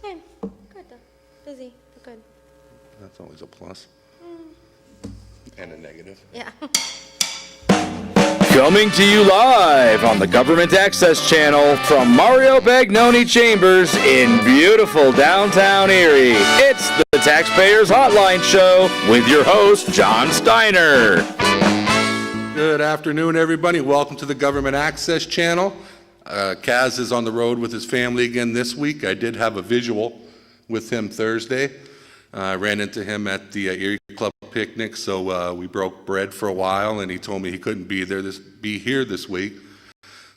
Same. Good though. Busy, but good. That's always a plus. And a negative. Yeah. Coming to you live on the Government Access Channel from Mario Bagnoni Chambers in beautiful downtown Erie. It's the Taxpayers Hotline Show with your host, John Steiner. Good afternoon, everybody. Welcome to the Government Access Channel. Kaz is on the road with his family again this week. I did have a visual with him Thursday. I ran into him at the Erie Club picnic, so we broke bread for a while, and he told me he couldn't be here this week.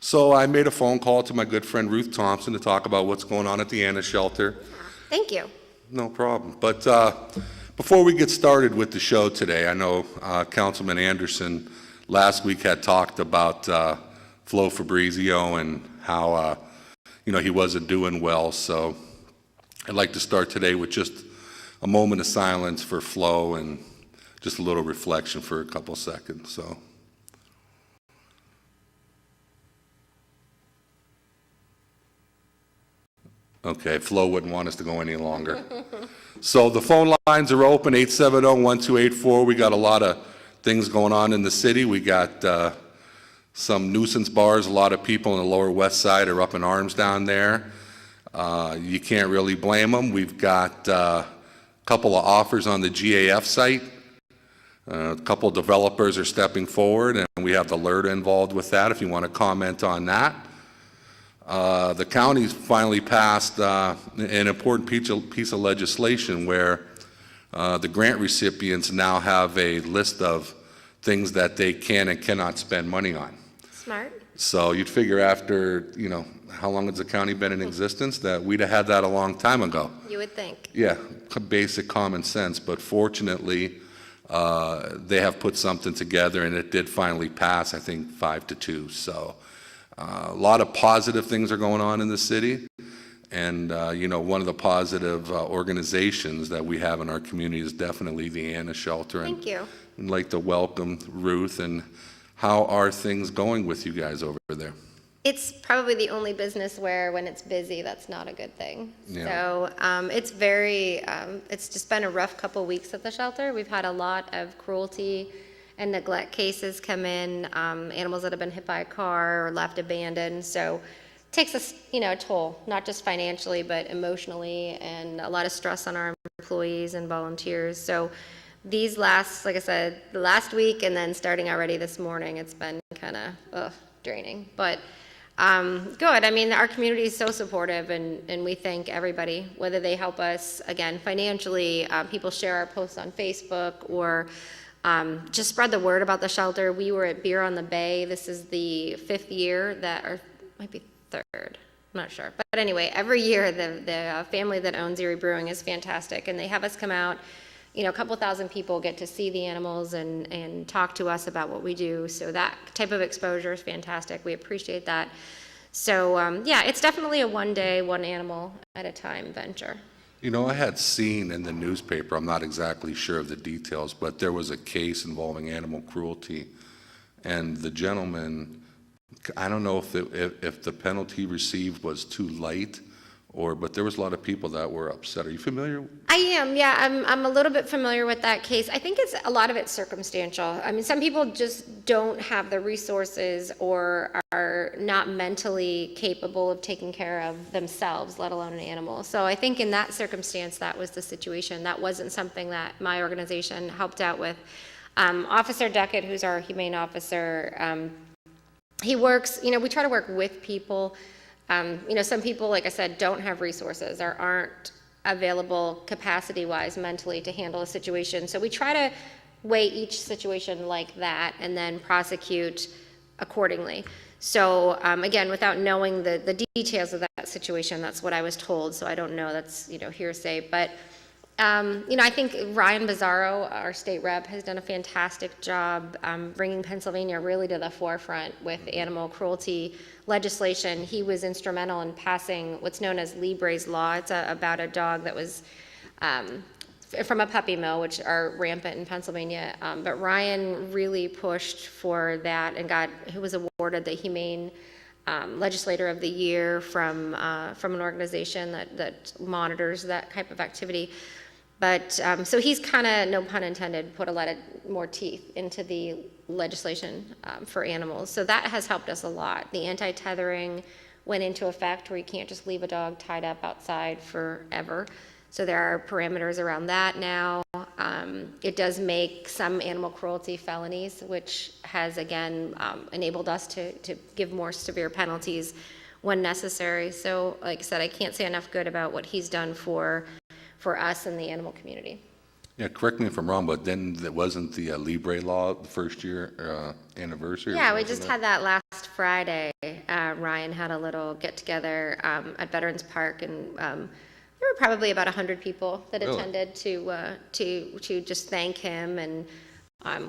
So I made a phone call to my good friend Ruth Thompson to talk about what's going on at the Anna shelter. Thank you. No problem. But before we get started with the show today, I know Councilman Anderson last week had talked about Flo Fabrizio and how he wasn't doing well. So I'd like to start today with just a moment of silence for Flo and just a little reflection for a couple seconds. So. Okay, Flo wouldn't want us to go any longer. So the phone lines are open, 870-1284. We got a lot of things going on in the city. We got some nuisance bars. A lot of people on the Lower West Side are up in arms down there. You can't really blame them. We've got a couple of offers on the GAF site. A couple of developers are stepping forward, and we have the LERTA involved with that, if you want to comment on that. The county's finally passed an important piece of legislation where the grant recipients now have a list of things that they can and cannot spend money on. Smart. So you'd figure after, how long has the county been in existence, that we'd have had that a long time ago. You would think. Yeah, basic common sense, but fortunately, they have put something together, and it did finally pass, I think 5-2. So a lot of positive things are going on in the city, and one of the positive organizations that we have in our community is definitely the Anna Shelter. Thank you. I'd like to welcome Ruth. And how are things going with you guys over there? It's probably the only business where when it's busy, that's not a good thing. Yeah. So it's just been a rough couple weeks at the shelter. We've had a lot of cruelty and neglect cases come in, animals that have been hit by a car or left abandoned. So it takes a toll, not just financially, but emotionally, and a lot of stress on our employees and volunteers. So these like I said, the last week and then starting already this morning, it's been kind of draining. But good. I mean, our community is so supportive, and we thank everybody, whether they help us, again, financially, people share our posts on Facebook, or just spread the word about the shelter. We were at Beer on the Bay. This is the 5th year or might be 3rd. I'm not sure. But anyway, every year the family that owns Erie Brewing is fantastic, and they have us come out. A couple thousand people get to see the animals and talk to us about what we do. So that type of exposure is fantastic. We appreciate that. So it's definitely a one day, one animal at a time venture. I had seen in the newspaper, I'm not exactly sure of the details, but there was a case involving animal cruelty. And the gentleman, I don't know if the penalty received was too light, but there was a lot of people that were upset. Are you familiar? I am, yeah. I'm a little bit familiar with that case. I think a lot of it's circumstantial. I mean, some people just don't have the resources or are not mentally capable of taking care of themselves, let alone an animal. So I think in that circumstance, that was the situation. That wasn't something that my organization helped out with. Officer Duckett, who's our humane officer, he works, we try to work with people. Some people, like I said, don't have resources or aren't available capacity-wise mentally to handle a situation. So we try to weigh each situation like that and then prosecute accordingly. So again, without knowing the details of that situation, that's what I was told. So I don't know, that's hearsay. But I think Ryan Bizzaro, our state rep, has done a fantastic job bringing Pennsylvania really to the forefront with animal cruelty legislation. He was instrumental in passing what's known as Libre's Law. It's about a dog that was from a puppy mill, which are rampant in Pennsylvania. But Ryan really pushed for that and he was awarded the Humane legislator of the year from an organization that monitors that type of activity. But, so he's kind of, no pun intended, put a lot of more teeth into the legislation for animals. So that has helped us a lot. The anti-tethering went into effect where you can't just leave a dog tied up outside forever. So there are parameters around that now. It does make some animal cruelty felonies, which has, again, enabled us to give more severe penalties when necessary. So, like I said, I can't say enough good about what he's done for us and the animal community. Yeah, correct me if I'm wrong, but then that wasn't the Libre law, the first year anniversary? Yeah, we just had that last Friday. Ryan had a little get-together at Veterans Park, and there were probably about 100 people that Really? attended to just thank him. And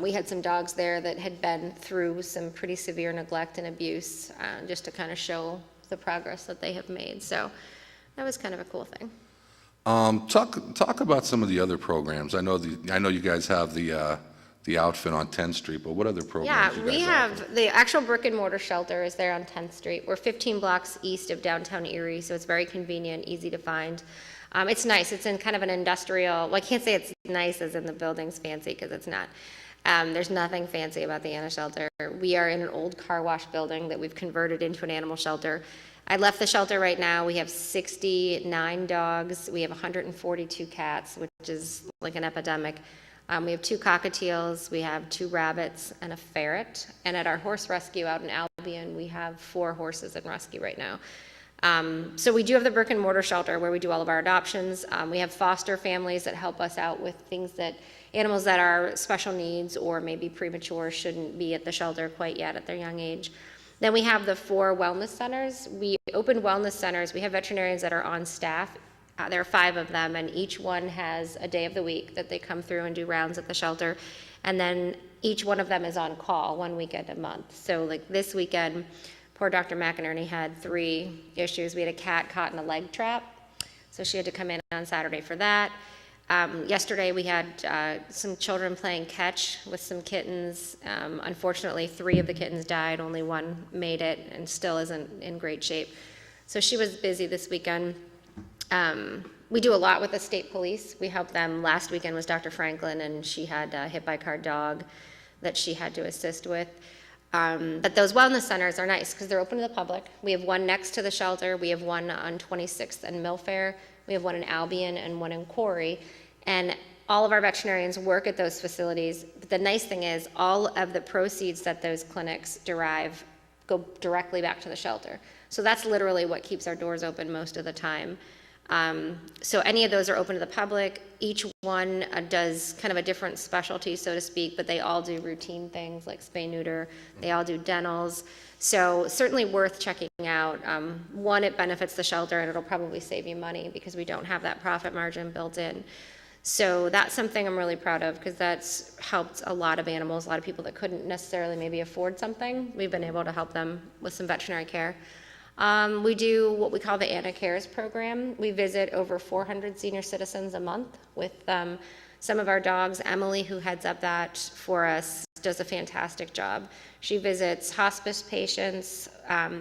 we had some dogs there that had been through some pretty severe neglect and abuse, just to kind of show the progress that they have made. So that was kind of a cool thing. Talk about some of the other programs. I know you guys have the outfit on 10th Street, but what other programs Yeah, you guys we offer? have the actual brick and mortar shelter is there on 10th Street. We're 15 blocks east of downtown Erie, so it's very convenient, easy to find. It's nice. It's in kind of an industrial, well, I can't say it's nice as in the building's fancy, because it's not. There's nothing fancy about the animal shelter. We are in an old car wash building that we've converted into an animal shelter. I left the shelter right now. We have 69 dogs. We have 142 cats, which is like an epidemic. We have 2 cockatiels. We have 2 rabbits and a ferret. And at our horse rescue out in Albion, we have 4 horses in rescue right now. So we do have the brick and mortar shelter where we do all of our adoptions. We have foster families that help us out with things that animals that are special needs or maybe premature shouldn't be at the shelter quite yet at their young age. Then we have the 4 wellness centers. We opened wellness centers. We have veterinarians that are on staff. There are 5 of them, and each one has a day of the week that they come through and do rounds at the shelter. And then each one of them is on call 1 weekend a month. So like this weekend, poor Dr. McInerney had 3 issues. We had a cat caught in a leg trap, so she had to come in on Saturday for that. Yesterday we had some children playing catch with some kittens. Unfortunately, 3 of the kittens died, only 1 made it and still isn't in great shape. So she was busy this weekend. We do a lot with the state police. We help them. Last weekend was Dr. Franklin, and she had a hit-by-car dog that she had to assist with. But those wellness centers are nice because they're open to the public. We have one next to the shelter. We have one on 26th and Millfair. We have one in Albion and one in Quarry. And all of our veterinarians work at those facilities. But the nice thing is all of the proceeds that those clinics derive go directly back to the shelter. So that's literally what keeps our doors open most of the time. So any of those are open to the public. Each one does kind of a different specialty, so to speak, but they all do routine things like spay, neuter. They all do dentals. So certainly worth checking out. One, it benefits the shelter, and it'll probably save you money because we don't have that profit margin built in. So that's something I'm really proud of because that's helped a lot of animals, a lot of people that couldn't necessarily maybe afford something. We've been able to help them with some veterinary care. We do what we call the Anna Cares program. We visit over 400 senior citizens a month with some of our dogs. Emily, who heads up that for us, does a fantastic job. She visits hospice patients.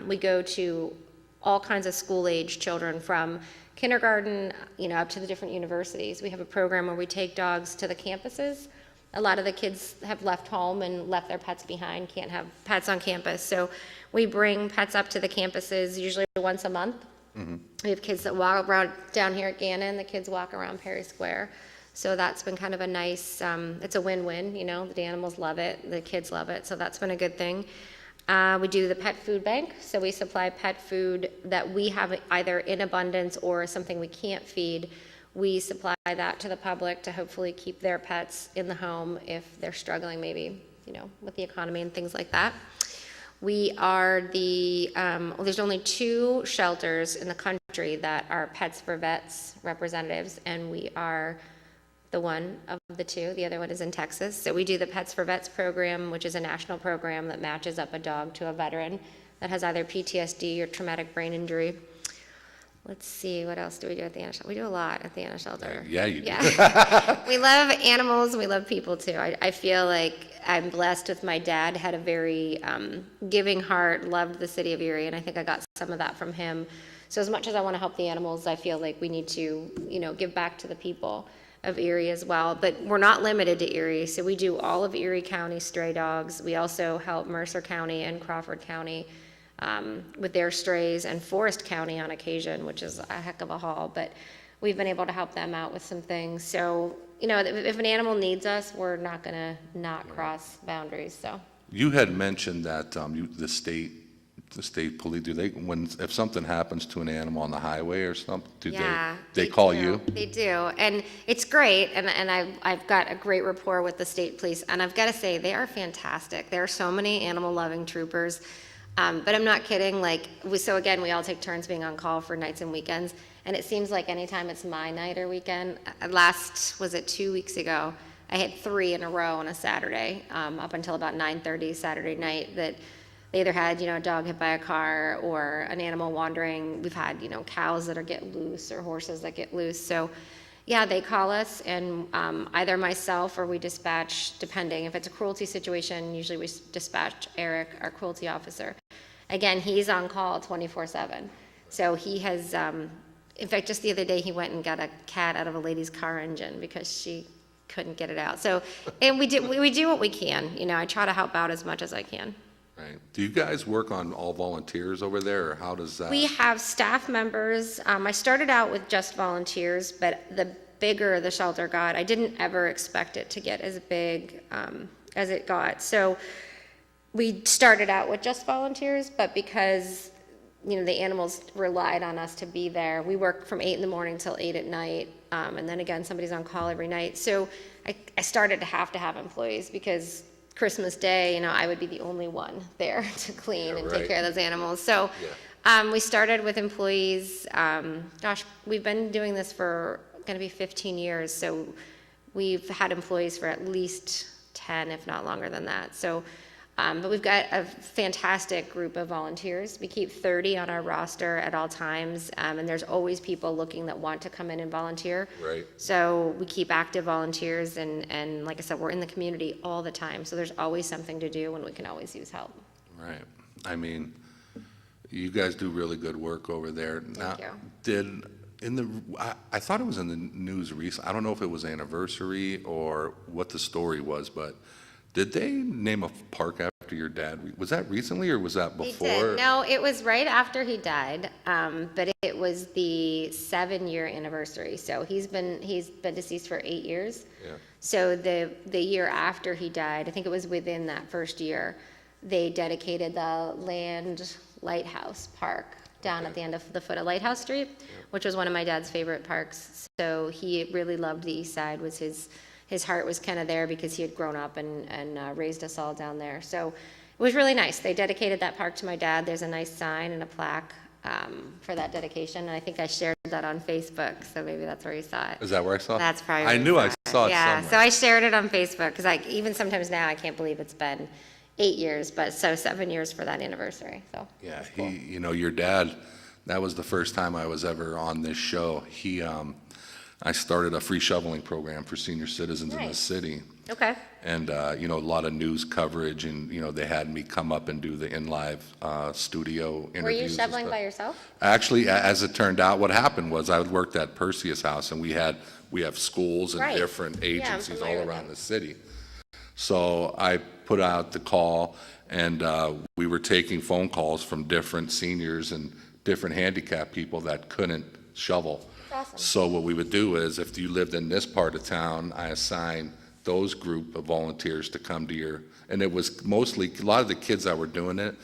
We go to all kinds of school-age children from kindergarten, up to the different universities. We have a program where we take dogs to the campuses. A lot of the kids have left home and left their pets behind, can't have pets on campus. So we bring pets up to the campuses usually once a month. Mm-hmm. We have kids that walk around down here at Gannon. The kids walk around Perry Square. So that's been kind of a nice, it's a win-win, the animals love it, the kids love it. So that's been a good thing. We do the pet food bank. So we supply pet food that we have either in abundance or something we can't feed. We supply that to the public to hopefully keep their pets in the home if they're struggling maybe, with the economy and things like that. We are there's only 2 shelters in the country that are Pets for Vets representatives, and we are the one of the 2. The other one is in Texas. So we do the Pets for Vets program, which is a national program that matches up a dog to a veteran that has either PTSD or traumatic brain injury. let's see, what else do we do at the animal shelter? We do a lot at the animal shelter. Yeah, you do. Yeah. We love animals, we love people too. I feel like I'm blessed with my dad, had a very giving heart, loved the city of Erie, and I think I got some of that from him. So as much as I want to help the animals, I feel like we need to, give back to the people of Erie as well. But we're not limited to Erie, so we do all of Erie County stray dogs. We also help Mercer County and Crawford County with their strays, and Forest County on occasion, which is a heck of a haul, but we've been able to help them out with some things. So, if an animal needs us, we're not gonna not cross boundaries, so. You had mentioned that the state police, if something happens to an animal on the highway or something, they call you? They do, and it's great, and I've got a great rapport with the state police, and I've got to say, they are fantastic. There are so many animal-loving troopers. But I'm not kidding, so again, we all take turns being on call for nights and weekends, and it seems like anytime it's my night or weekend, was it 2 weeks ago, I had 3 in a row on a Saturday, up until about 9:30 Saturday night, that they either had, a dog hit by a car or an animal wandering. We've had, cows that get loose or horses that get loose. So yeah, they call us, and either myself or we dispatch, depending. If it's a cruelty situation, usually we dispatch Eric, our cruelty officer. Again, he's on call 24/7. So he has, in fact, just the other day, he went and got a cat out of a lady's car engine because she couldn't get it out. So, and we do what we can. I try to help out as much as I can. Right. Do you guys work on all volunteers over there, or how does that? We have staff members. I started out with just volunteers, but the bigger the shelter got, I didn't ever expect it to get as big as it got. So we started out with just volunteers, but because the animals relied on us to be there, we work from 8 in the morning till 8 at night, and then again somebody's on call every night. So I started to have employees because Christmas Day, I would be the only one there to clean and take care of those animals. So we started with employees. We've been doing this for going to be 15 years. So we've had employees for at least 10, if not longer than that. So, but we've got a fantastic group of volunteers. We keep 30 on our roster at all times, and there's always people looking that want to come in and volunteer. Right. So we keep active volunteers, and like I said, we're in the community all the time. So there's always something to do, and we can always use help. Right. I mean, you guys do really good work over there. Thank you. I thought it was in the news recently. I don't know if it was anniversary or what the story was, but did they name a park after your dad? Was that recently or was that before? They did. No, it was right after he died, but it was the 7-year anniversary. So he's been deceased for 8 years. Yeah. So the year after he died, I think it was within that first year, they dedicated the Land Lighthouse Park down at the end of the foot of Lighthouse Street, which was one of my dad's favorite parks. So he really loved the east side. Was his heart was kind of there because he had grown up and raised us all down there. So it was really nice. They dedicated that park to my dad. There's a nice sign and a plaque for that dedication, and I think I shared that on Facebook, so maybe that's where you saw it. Is that where I saw it? That's probably where I you knew I saw it yeah, somewhere. so I shared it on Facebook because even sometimes now I can't believe it's been 8 years, but so 7 years for that anniversary. So Yeah, cool. your dad, that was the first time I was ever on this show. I started a free shoveling program for senior citizens in the Nice. city. Okay. And, a lot of news coverage, and, they had me come up and do the in-live studio interviews. Were you and shoveling stuff. by yourself? Actually, as it turned out, what happened was I worked at Perseus House, and we have schools and Right. different Yeah, I'm agencies all familiar with around them. the city. So I put out the call, and we were taking phone calls from different seniors and different handicapped people that couldn't shovel. Awesome. So what we would do is, if you lived in this part of town, I assign those group of volunteers to come to and it was mostly, a lot of the kids that were doing it,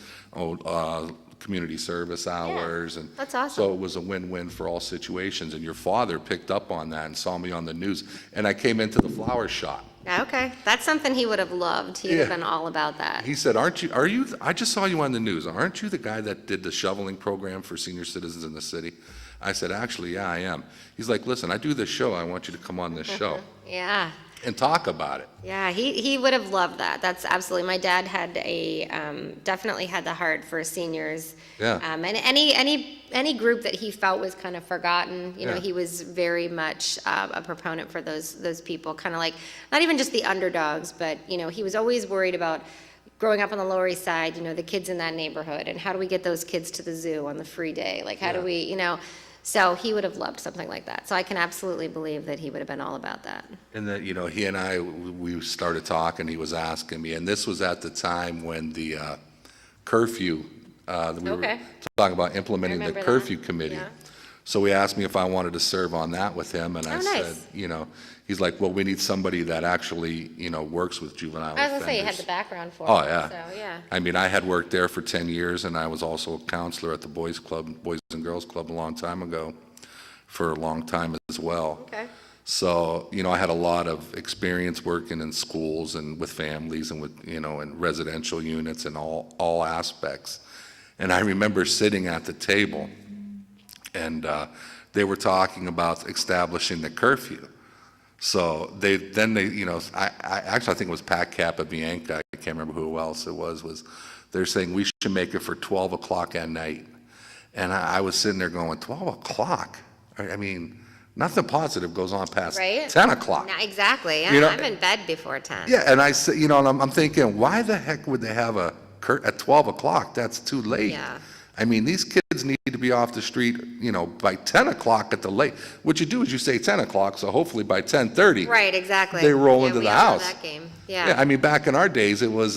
community service hours. And that's awesome. So it was a win-win for all situations. And your father picked up on that and saw me on the news. And I came into the flower shop. Okay. That's something he would have loved. He would have Yeah. been all about that. He said, I just saw you on the news. Aren't you the guy that did the shoveling program for senior citizens in the city? I said, actually, yeah, I am. He's like, listen, I do this show. I want you to come on this show. Yeah. and talk about it. Yeah, he would have loved that. That's absolutely. My dad had definitely had the heart for seniors. Yeah. And any group that he felt was kind of forgotten, you know, Yeah. he was very much a proponent for those people, kind of like, not even just the underdogs, but, you know, he was always worried about growing up on the Lower East Side, you know, the kids in that neighborhood, and how do we get those kids to the zoo on the free day? Like, how do Yeah. we, you know, so he would have loved something like that. So I can absolutely believe that he would have been all about that. And that, you know, he and I, we started talking, he was asking me, and this was at the time when the curfew, we were Okay. talking about implementing the remember that. curfew committee. Yeah. So he asked me if I wanted to serve on that with him, and I Oh, said, nice. you know, he's like, well, we need somebody that actually, you know, works with juvenile I was gonna say, you had offenders. the background for Oh, it, yeah. so, yeah. I mean, I had worked there for 10 years, and I was also a counselor at the Boys and Girls Club a long time ago, for a long time as well. Okay. So, you know, I had a lot of experience working in schools and with families and with, you know, in residential units and all aspects. And I remember sitting at the table, and they were talking about establishing the curfew. So they, you know, I actually, I think it was Pat Capabianca, I can't remember who else it was they're saying we should make it for 12 o'clock at night. And I was sitting there going, 12 o'clock? I mean, nothing positive goes on past Right? 10 o'clock. No, exactly, yeah. You know- I'm in bed before 10. Yeah, and I said, you know, and I'm thinking, why the heck would they have at 12 o'clock? That's too late. Yeah. I mean, these kids need to be off the street, you know, by 10 o'clock at the late. What you do is you say 10 o'clock, so hopefully by 10:30. Right, exactly. They roll Yeah, into we the all know house. that game, Yeah, yeah. I mean, back in our days, it was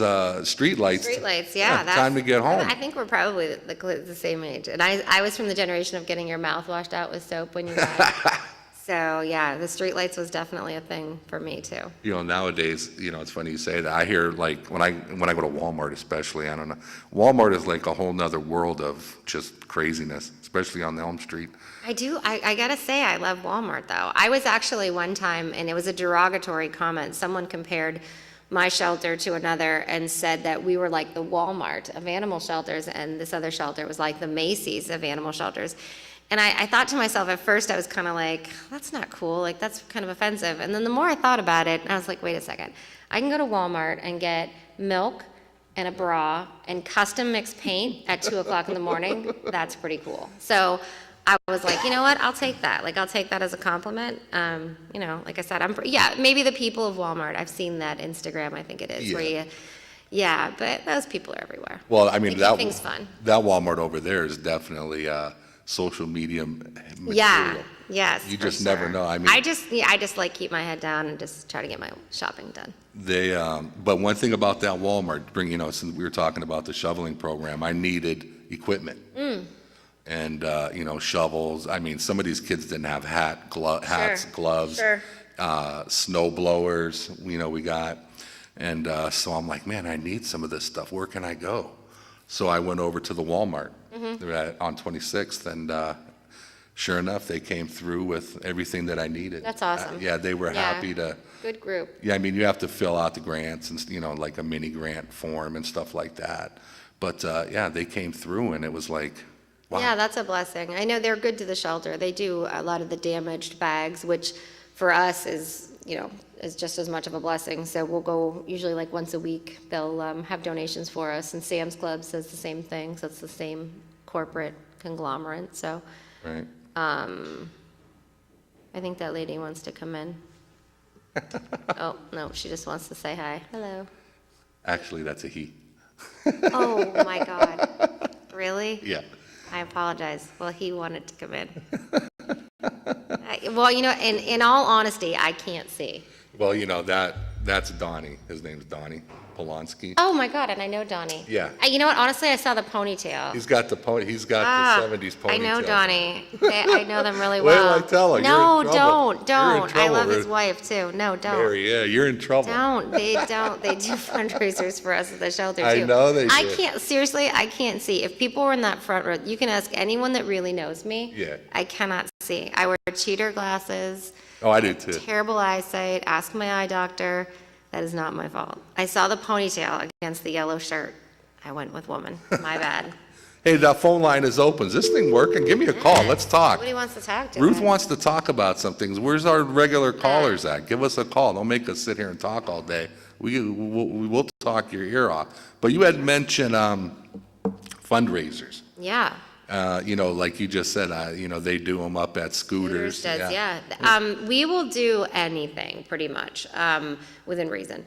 street lights. Streetlights, yeah. That's Time to get home. I think we're probably the same age. And I was from the generation of getting your mouth washed out with soap when you went. So, yeah, the streetlights was definitely a thing for me, too. You know, nowadays, you know, it's funny you say that. I hear, like, when I go to Walmart especially, I don't know, Walmart is like a whole nother world of just craziness, especially on Elm Street. I gotta say, I love Walmart, though. I was actually one time, and it was a derogatory comment. Someone compared my shelter to another and said that we were like the Walmart of animal shelters, and this other shelter was like the Macy's of animal shelters. And I thought to myself, at first, I was kind of like, that's not cool, like, that's kind of offensive. And then the more I thought about it, I was like, wait a second. I can go to Walmart and get milk and a bra and custom mixed paint at 2 o'clock in the morning. That's pretty cool. So I was like, you know what, I'll take that. Like, I'll take that as a compliment. You know, like I said, maybe the people of Walmart, I've seen that Instagram, I think it is, where Yeah. yeah, but those people are everywhere. Well, I mean, They that keep things fun. that Walmart over there is definitely social media material. Yeah, yes. You for just never sure. know. I mean, I just like keep my head down and just try to get my shopping done. they, but one thing about that Walmart, you know, since we were talking about the shoveling program, I needed equipment. And, you know, shovels. I mean, some of these kids didn't have hats, gloves, Sure. snow blowers, you know, we got. And so I'm like, man, I need some of this stuff. Where can I go? So I went over to the Walmart. They're on 26th, and sure enough, they came through with everything that I needed. That's awesome. Yeah, they were Yeah. happy to. Good group. Yeah, I mean, you have to fill out the grants and, you know, like a mini grant form and stuff like that. But, yeah, they came through, and it was like, wow. Yeah, that's a blessing. I know they're good to the shelter. They do a lot of the damaged bags, which for us is, you know, is just as much of a blessing. So we'll go usually like once a week. They'll have donations for us, and Sam's Club says the same thing. So it's the same corporate conglomerate. So Right. I think that lady wants to come in. Oh, no, she just wants to say hi. Hello. Actually, that's a he. Oh, my God. Really? Yeah. I apologize. Well, he wanted to come in. Well, you know, in all honesty, I can't see. Well, you know, that's Donnie. His name's Donnie Polanski. Oh, my God, and I know Donnie. Yeah. You know what? Honestly, I saw the ponytail. He's got the Ah, 70s ponytail. I know Donnie. I know them really Wait till well. I tell her. No, You're in trouble. don't. You're in I trouble, love his Ruth. wife, too. No, don't. Mary, yeah, you're in trouble. Don't. They don't. They do fundraisers for us at the shelter, too. I know they I do. can't, seriously, I can't see. If people were in that front row, you can ask anyone that really knows me. Yeah. I cannot see. I wear cheater glasses. Oh, I do too. Terrible eyesight. Ask my eye doctor. That is not my fault. I saw the ponytail against the yellow shirt. I went with woman. My bad. Hey, that phone line is open. Is this thing working? Give me a call. Let's talk. Nobody wants to talk to Ruth us. wants to talk about some things. Where's our regular callers at? Give us a call. Don't make us sit here and talk all day. We'll talk your ear off. But you had mentioned fundraisers. Yeah. Like you just said, they do them up at Scooters. Does, yeah. We will do anything pretty much within reason.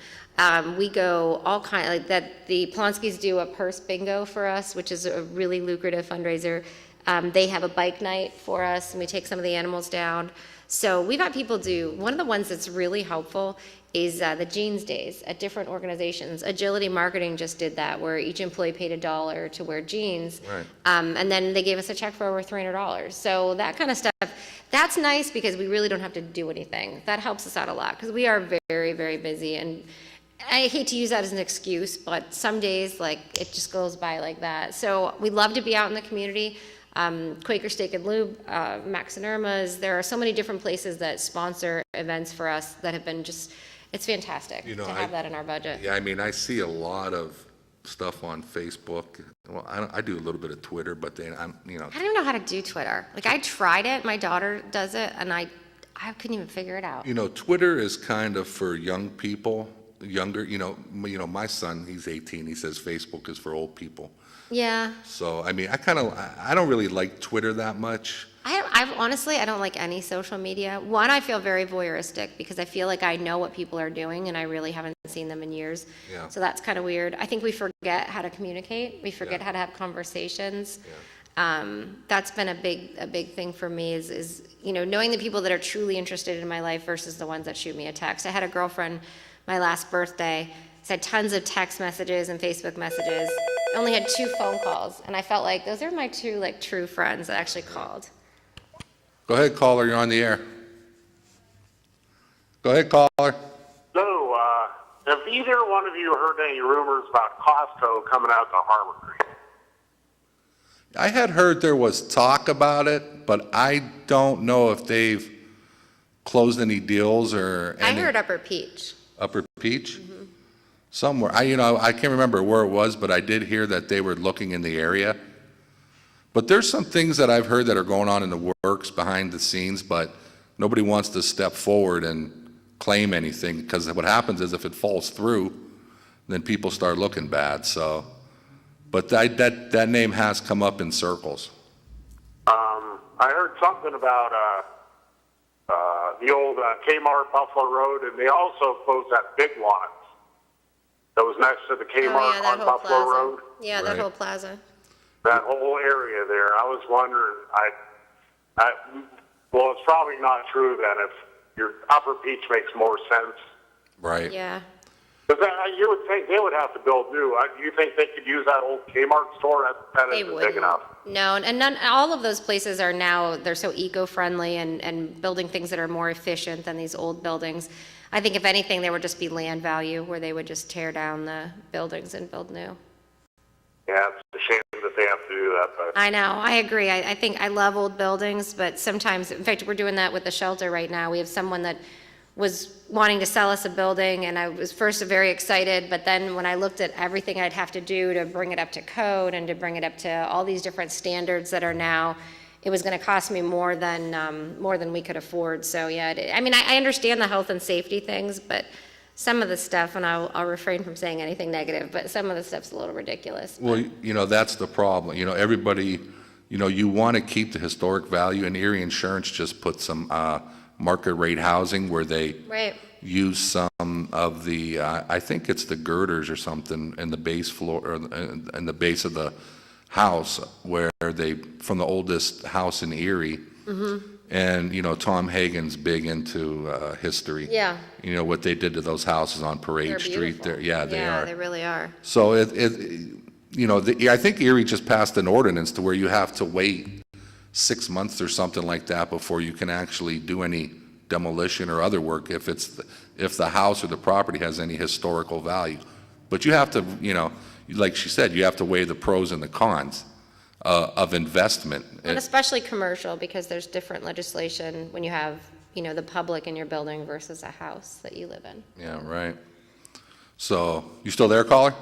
We go all kind like that. The Polonskis do a purse bingo for us, which is a really lucrative fundraiser. They have a bike night for us, and we take some of the animals down. So we've had people do. One of the ones that's really helpful is the jeans days at different organizations. Agility Marketing just did that, where each employee paid $1 to wear jeans. Right. And then they gave us a check for over $300. So that kind of stuff, that's nice because we really don't have to do anything. That helps us out a lot because we are very, very busy. And I hate to use that as an excuse, but some days, like, it just goes by like that. So we love to be out in the community. Quaker Steak and Lube, Max and Irma's. There are so many different places that sponsor events for us that have been just, it's fantastic to have that in our budget. Yeah, I mean, I see a lot of stuff on Facebook. Well, I do a little bit of Twitter, but then I don't even know how to do Twitter. Like, I tried it, my daughter does it, and I couldn't even figure it out. Twitter is kind of for young people, younger, my son, he's 18, he says Facebook is for old people. Yeah. So, I mean, I don't really like Twitter that much. I honestly, I don't like any social media. One, I feel very voyeuristic because I feel like I know what people are doing and I really haven't seen them in years. Yeah. So that's kind of weird. I think we forget how to communicate. We forget how to have conversations. Yeah. That's been a big thing for me is knowing the people that are truly interested in my life versus the ones that shoot me a text. I had a girlfriend my last birthday, said tons of text messages and Facebook messages. I only had 2 phone calls, and I felt like those are my 2 true friends that actually called. Go ahead, caller, you're on the air. Go ahead, caller. So, have either one of you heard any rumors about Costco coming out to Harbor Creek? I had heard there was talk about it, but I don't know if they've closed any deals or I heard Upper Peach. Upper Peach? Mm-hmm. Somewhere. I can't remember where it was, but I did hear that they were looking in the area. But there's some things that I've heard that are going on in the works behind the scenes, but nobody wants to step forward and claim anything, because what happens is if it falls through, then people start looking bad. So, but that name has come up in circles. I heard something about the old Kmart Buffalo Road, and they also closed that big lot that was next to the Kmart on Buffalo Road. Yeah, that Right. whole plaza. That whole area there. I was wondering, well, it's probably not true then if your Upper Peach makes more sense. Right. Yeah. Because you would think they would have to build new. Do you think they could use that old Kmart store? That They isn't wouldn't. big enough. No, and all of those places are now, they're so eco-friendly and building things that are more efficient than these old buildings. I think if anything, there would just be land value where they would just tear down the buildings and build new. Yeah, it's a shame that they have to do that. But I know, I agree. I think I love old buildings, but sometimes, in fact, we're doing that with the shelter right now. We have someone that was wanting to sell us a building, and I was first very excited, but then when I looked at everything I'd have to do to bring it up to code and to bring it up to all these different standards that are now, it was going to cost me more than we could afford. So yeah, I understand the health and safety things, but some of the stuff, and I'll refrain from saying anything negative, but some of the stuff's a little ridiculous. Well, that's the problem. Everybody, you want to keep the historic value, and Erie Insurance just put some market rate housing where they Right. use some of the, I think it's the girders or something in the base floor, or in the base of the house, where they, from the oldest house in Erie. Mm-hmm. And, Tom Hagen's big into history. Yeah. What they did to those houses on Parade They're Street. beautiful. They are. Yeah, they really are. So I think Erie just passed an ordinance to where you have to wait 6 months or something like that before you can actually do any demolition or other work if the house or the property has any historical value. But you have to, like she said, you have to weigh the pros and the cons of investment. And especially commercial, because there's different legislation when you have, the public in your building versus a house that you live in. Yeah, right. So, you still there, caller?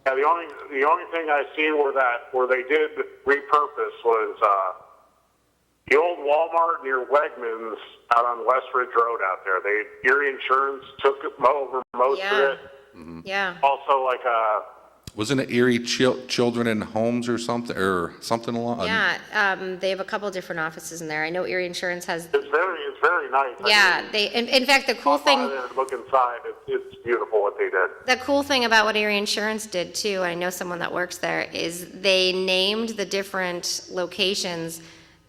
Yeah, the only thing I seen where they did repurpose was the old Walmart near Wegmans out on West Ridge Road out there. Erie Insurance took over most of it. Yeah. Also, like Wasn't it Erie Children in Homes or something along? Yeah, they have a couple different offices in there. I know Erie Insurance has. it's very nice. Yeah, in fact, the cool thing. Look inside. It's beautiful what they did. The cool thing about what Erie Insurance did too, I know someone that works there, is they named the different locations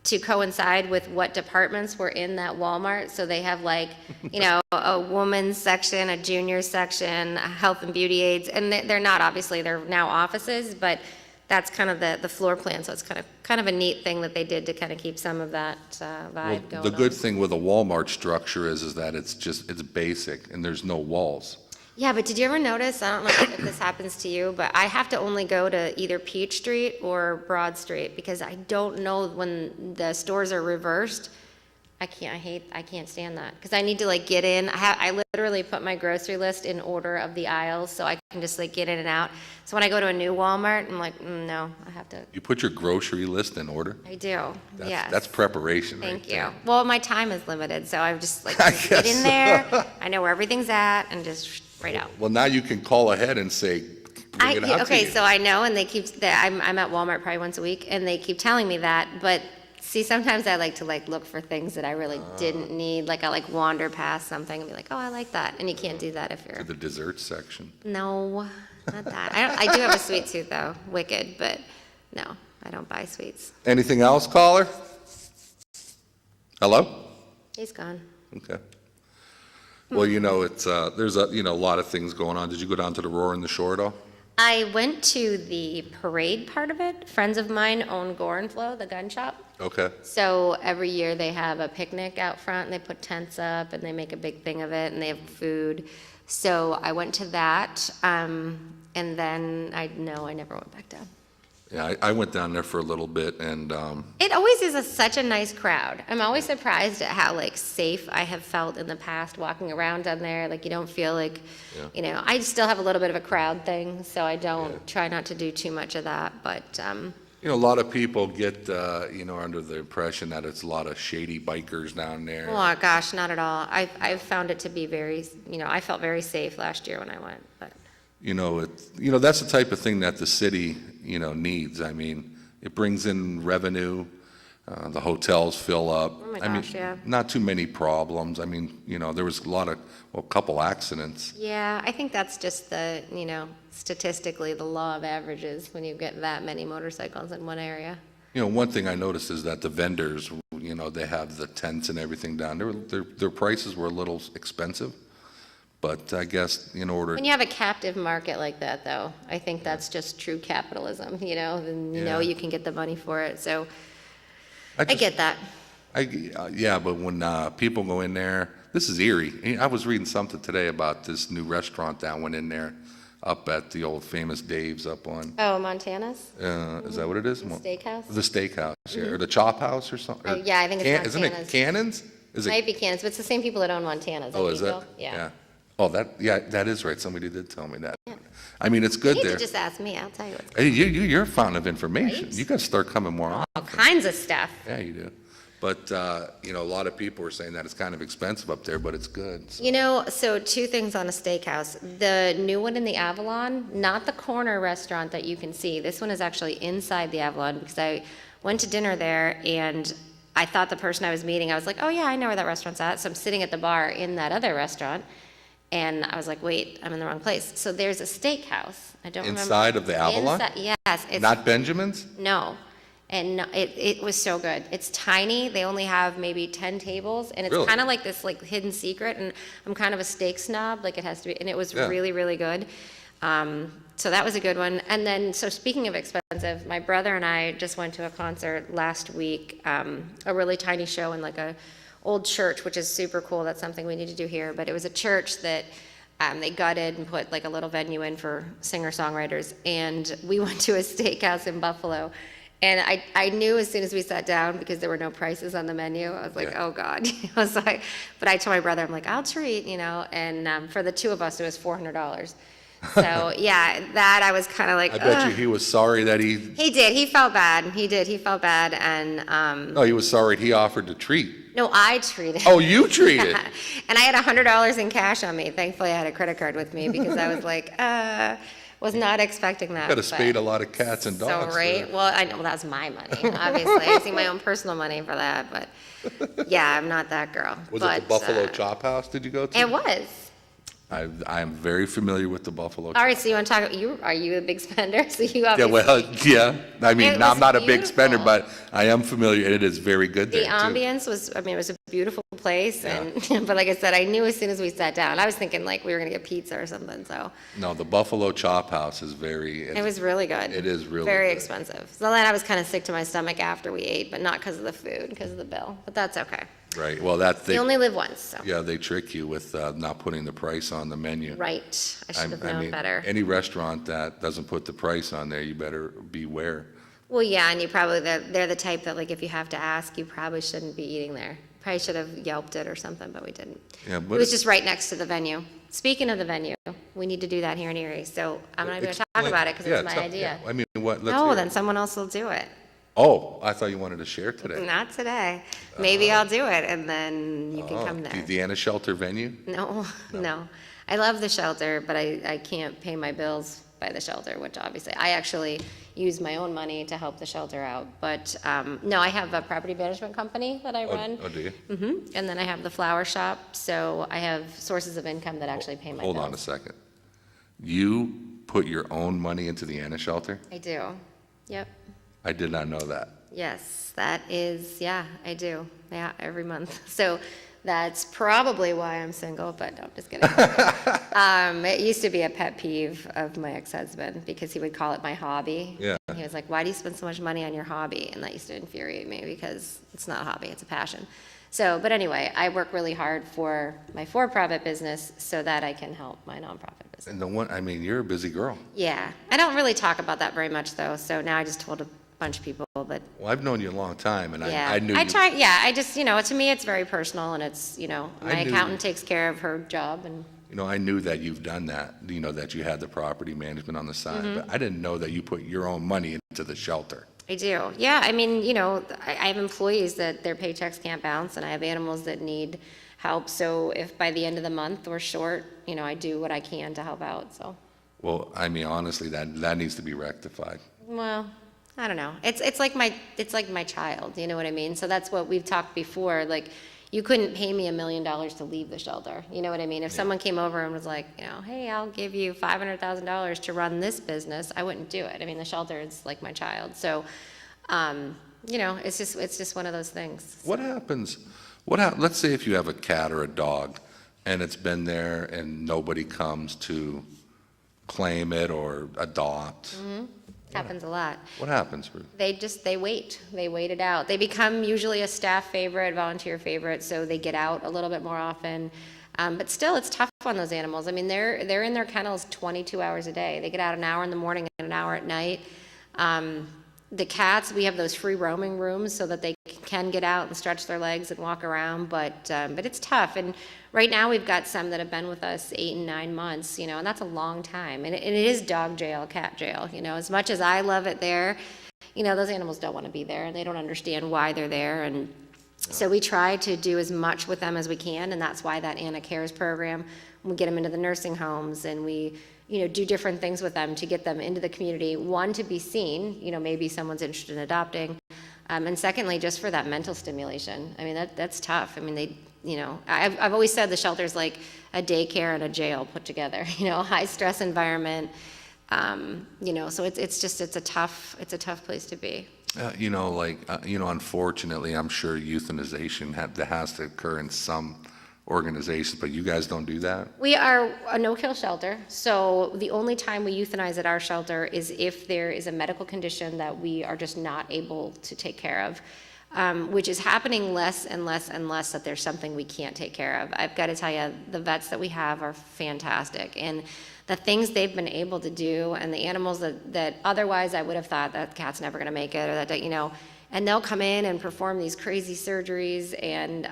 to coincide with what departments were in that Walmart. So they have like, a woman's section, a junior section, a health and beauty aids, and they're not, obviously, they're now offices, but that's kind of the floor plan. So it's kind of a neat thing that they did to kind of keep some of that vibe going The on. good thing with a Walmart structure is that it's basic and there's no walls. Yeah, but did you ever notice, I don't know if this happens to you, but I have to only go to either Peach Street or Broad Street because I don't know when the stores are reversed. I can't stand that because I need to like get in. I literally put my grocery list in order of the aisles so I can just like get in and out. So when I go to a new Walmart, I'm like, no, I have to. You put your grocery list in order? I do, yes. That's preparation right Thank you. there. Well, my time is limited, so I just like I just get guess in there. I know where everything's at and just right out. Well, now you can call ahead and say, bring it out to Okay, you. so I know, and they keep, I'm at Walmart probably once a week, and they keep telling me that, but see, sometimes I like to like look for things that I really didn't need, like I like wander past something and be like, oh, I like that, and you can't do that if To you're, the dessert section. no, not that. I do have a sweet tooth though, wicked, but no, I don't buy sweets. Anything else, caller? Hello? He's gone. Okay. Well, it's, there's a lot of things going on. Did you go down to the Roar and the Shore at all? I went to the parade part of it. Friends of mine own Gore and Flow, the gun shop. Okay. So every year they have a picnic out front and they put tents up and they make a big thing of it and they have food. So I went to that, and then I never went back down. Yeah, I went down there for a little bit and, It always is such a nice crowd. I'm always surprised at how like safe I have felt in the past walking around down there. Like you don't feel like, I still have a little bit of a crowd thing, so I don't try not to do too much of that. But a lot of people get, under the impression that it's a lot of shady bikers down there. oh gosh, not at all. I've found it to be very, I felt very safe last year when I went. But That's the type of thing that the city, needs. I mean, it brings in revenue, the hotels fill up. Oh my I mean, gosh, yeah. not too many problems. I mean, there was a couple accidents. yeah, I think that's just the, statistically the law of averages when you get that many motorcycles in one area. One thing I noticed is that the vendors, they have the tents and everything down there. Their prices were a little expensive. But I guess in order. When you have a captive market like that, though, I think that's just true capitalism, then you can get the money for it. So I get that. Yeah, but when people go in there, this is Erie. I was reading something today about this new restaurant that went in there up at the old famous Dave's up on. Oh, Montana's? Is that what it is? The steakhouse? The steakhouse, yeah. Or the Chop House or something? Yeah, I think it's Isn't it Montana's. Cannons? It might be Cannons, but it's the same people that own Montana's. Oh, is it? Yeah. Oh, that is right. Somebody did tell me that. I mean, it's good You there. could just ask me, I'll tell you what's Hey, you're a fountain of information. Right? You got to start coming more often. all kinds of stuff. Yeah, you do. But, a lot of people are saying that it's kind of expensive up there, but it's good. So. So two things on a steakhouse. The new one in the Avalon, not the corner restaurant that you can see. This one is actually inside the Avalon because I went to dinner there and I thought the person I was meeting, I was like, oh yeah, I know where that restaurant's at. So I'm sitting at the bar in that other restaurant. And I was like, wait, I'm in the wrong place. So there's a steakhouse. I don't remember. Inside of the Avalon? Yes. It's, Not Benjamin's? No. And no, it was so good. It's tiny. They only have maybe 10 tables. And it's Really? kind of like this like hidden secret. And I'm kind of a steak snob. Like it has to be. And it was Yeah. really, really good. So that was a good one. And then, so speaking of expensive, my brother and I just went to a concert last week, a really tiny show in like a old church, which is super cool. That's something we need to do here. But it was a church that they gutted and put like a little venue in for singer-songwriters. And we went to a steakhouse in Buffalo. And I knew as soon as we sat down, because there were no prices on the menu, I was like, Yeah. oh God. But I told my brother, I'm like, I'll treat, and for the two of us, it was $400. So, yeah, that I was kind of like, I bet you ugh. he was sorry that He did, he felt bad, he felt bad, and, no, he was sorry he offered to treat. no, I treated. Oh, you treated? And I had $100 in cash on me. Thankfully, I had a credit card with me because I was like, was not expecting that. Could have but- spayed a lot of cats and dogs. So, right, for- well, I know, well, that's my money, obviously. I see my own personal money for that, but, yeah, I'm not that girl. Was but, it the Buffalo Chop House did you go to? It was. I am very familiar with the Buffalo All Chop. right, so you want to talk, are you a big spender? So you Yeah, obviously. well, yeah. I mean, It was I'm not a big spender, beautiful. but I am familiar, and it is very good The there, too. ambience was, I mean, it was a beautiful place, and, but like I said, I knew as soon as we sat down, I was thinking like we were gonna get pizza or something, so. No, the Buffalo Chop House is very. It was really good. It is really Very good. expensive. So then I was kind of sick to my stomach after we ate, but not because of the food, because of the bill, but that's okay. Right, well, that, You they, only live once, so. yeah, they trick you with not putting the price on the menu. Right, I should have known mean, better. Any restaurant that doesn't put the price on there, you better beware. Well, yeah, and you probably, they're the type that like if you have to ask, you probably shouldn't be eating there. Probably should have Yelped it or something, but we didn't. Yeah, It but was just right next to the venue. Speaking of the venue, we need to do that here in Erie, so I'm not even gonna talk explain- about it because yeah, it's my tell- idea. yeah, I mean, what, let's No, hear then it. someone else will do it. Oh, I thought you wanted to share today. Not today. Maybe I'll do it and then you can Oh, come there. the Anna Shelter venue? No, no. I love the shelter, but I can't pay my bills by the shelter, which obviously, I actually use my own money to help the shelter out. But, no, I have a property management company that I run. Oh, do you? And then I have the flower shop, so I have sources of income that actually pay my bills. Hold on a second. You put your own money into the Anna Shelter? I do. Yep. I did not know that. Yes, that is, yeah, I do. Yeah, every month. So that's probably why I'm single, but no, I'm just kidding. It used to be a pet peeve of my ex-husband because he would call it my hobby. Yeah. And he was like, why do you spend so much money on your hobby? And that used to infuriate me because it's not a hobby, it's a passion. So, but anyway, I work really hard for my for-profit business so that I can help my nonprofit business. And the one, I mean, you're a busy girl. Yeah, I don't really talk about that very much though, so now I just told a bunch of people, but Well, I've known you a long time, and yeah. I knew I you. try, yeah, I just, to me, it's very personal and it's, my I knew- accountant takes care of her job and, I knew that you've done that, that you had the property management on the side, Mm-hmm. but I didn't know that you put your own money into the shelter. I do. Yeah, I mean, I have employees that their paychecks can't bounce and I have animals that need help. So if by the end of the month we're short, I do what I can to help out, so. Well, I mean, honestly, that needs to be rectified. Well, I don't know. It's like my child, you know what I mean? So that's what we've talked before, like, you couldn't pay me $1 million to leave the shelter, you know what I mean? If someone came over and was like, hey, I'll give you $500,000 to run this business, I wouldn't do it. I mean, the shelter is like my child, so, it's just one of those things. What happens, let's say if you have a cat or a dog, and it's been there and nobody comes to claim it or adopt, Happens a lot. what happens, Ruth? They wait it out. They become usually a staff favorite, volunteer favorite, so they get out a little bit more often. But still, it's tough on those animals. I mean, they're in their kennels 22 hours a day. They get out an hour in the morning and an hour at night. The cats, we have those free roaming rooms so that they can get out and stretch their legs and walk around, but it's tough. And right now, we've got some that have been with us 8 and 9 months, and that's a long time. And it is dog jail, cat jail, as much as I love it there, those animals don't want to be there, and they don't understand why they're there. And so we try to do as much with them as we can, and that's why that Anna Cares program, we get them into the nursing homes, and we do different things with them to get them into the community. One, to be seen, maybe someone's interested in adopting. And secondly, just for that mental stimulation. I mean, that's tough. I mean, I've always said the shelter's like a daycare and a jail put together, high stress environment. So it's a tough place to be. Unfortunately, I'm sure euthanization that has to occur in some organizations, but you guys don't do that? We are a no-kill shelter, so the only time we euthanize at our shelter is if there is a medical condition that we are just not able to take care of, which is happening less and less and less, that there's something we can't take care of. I've got to tell you, the vets that we have are fantastic, and the things they've been able to do, and the animals that otherwise I would have thought that cat's never going to make it, or that, and they'll come in and perform these crazy surgeries. And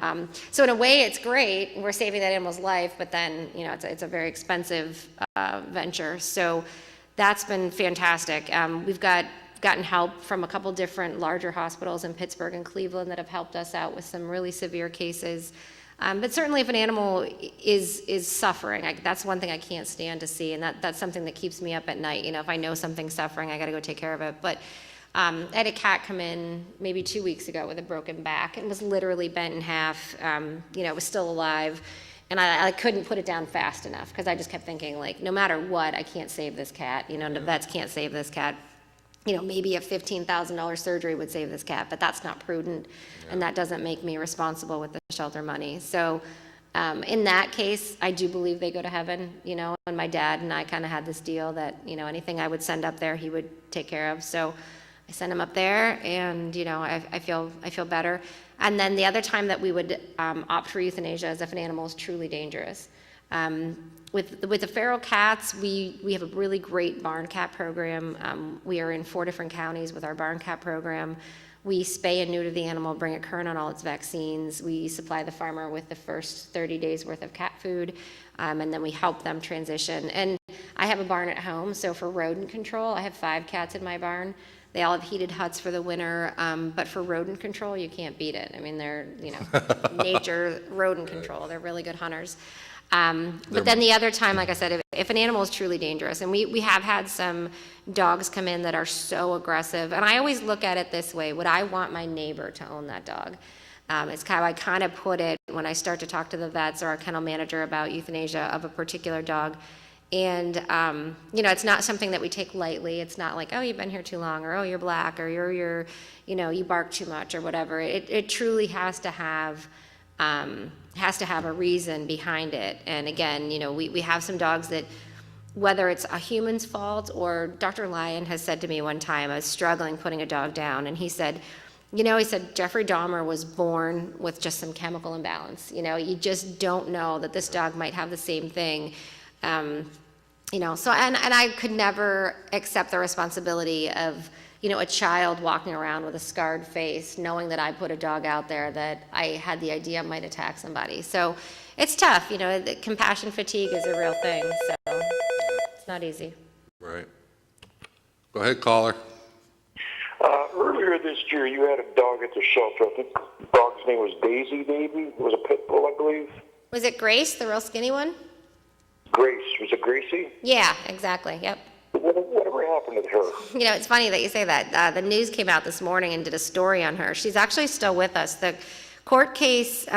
so in a way, it's great. We're saving that animal's life, but then, you know, it's a very expensive venture. So that's been fantastic. We've gotten help from a couple different larger hospitals in Pittsburgh and Cleveland that have helped us out with some really severe cases. But certainly if an animal is suffering, that's one thing I can't stand to see, and that's something that keeps me up at night. You know, if I know something's suffering, I got to go take care of it. But I had a cat come in maybe 2 weeks ago with a broken back and was literally bent in half. You know, it was still alive. And I couldn't put it down fast enough because I just kept thinking, like, no matter what, I can't save this cat. You know, the vets can't save this cat. You know, maybe a $15,000 surgery would save this cat, but that's not prudent, and that doesn't make me responsible with the shelter money. So in that case, I do believe they go to heaven, you know, and my dad and I kind of had this deal that, you know, anything I would send up there, he would take care of. So I sent him up there, and, you know, I feel better. And then the other time that we would opt for euthanasia is if an animal is truly dangerous. With the feral cats, we have a really great barn cat program. We are in 4 different counties with our barn cat program. We spay and neuter the animal, bring it current on all its vaccines. We supply the farmer with the first 30 days worth of cat food, and then we help them transition. And I have a barn at home, so for rodent control, I have 5 cats in my barn. They all have heated huts for the winter, but for rodent control, you can't beat it. I mean, they're, you know, nature rodent control. They're really good hunters. But then the other time, like I said, if an animal is truly dangerous, and we have had some dogs come in that are so aggressive, and I always look at it this way: would I want my neighbor to own that dog? It's how I kind of put it when I start to talk to the vets or our kennel manager about euthanasia of a particular dog. And, you know, it's not something that we take lightly. It's not like, oh, you've been here too long, or oh, you're black, or you're you know, you bark too much, or whatever. It truly has to have a reason behind it. And again, you know, we have some dogs that, whether it's a human's fault, or Dr. Lyon has said to me one time, I was struggling putting a dog down, and he said, Jeffrey Dahmer was born with just some chemical imbalance. You know, you just don't know that this dog might have the same thing. You know, so, and I could never accept the responsibility of, you know, a child walking around with a scarred face, knowing that I put a dog out there that I had the idea might attack somebody. So it's tough, you know, the compassion fatigue is a real thing, so it's not easy. Right. Go ahead, caller. Earlier this year, you had a dog at the shelter. I think the dog's name was Daisy, maybe? It was a pit bull, I believe. Was it Grace, the real skinny one? Grace. Was it Gracie? Yeah, exactly, yep. Whatever happened to her? You know, it's funny that you say that. The news came out this morning and did a story on her. She's actually still with us. The court case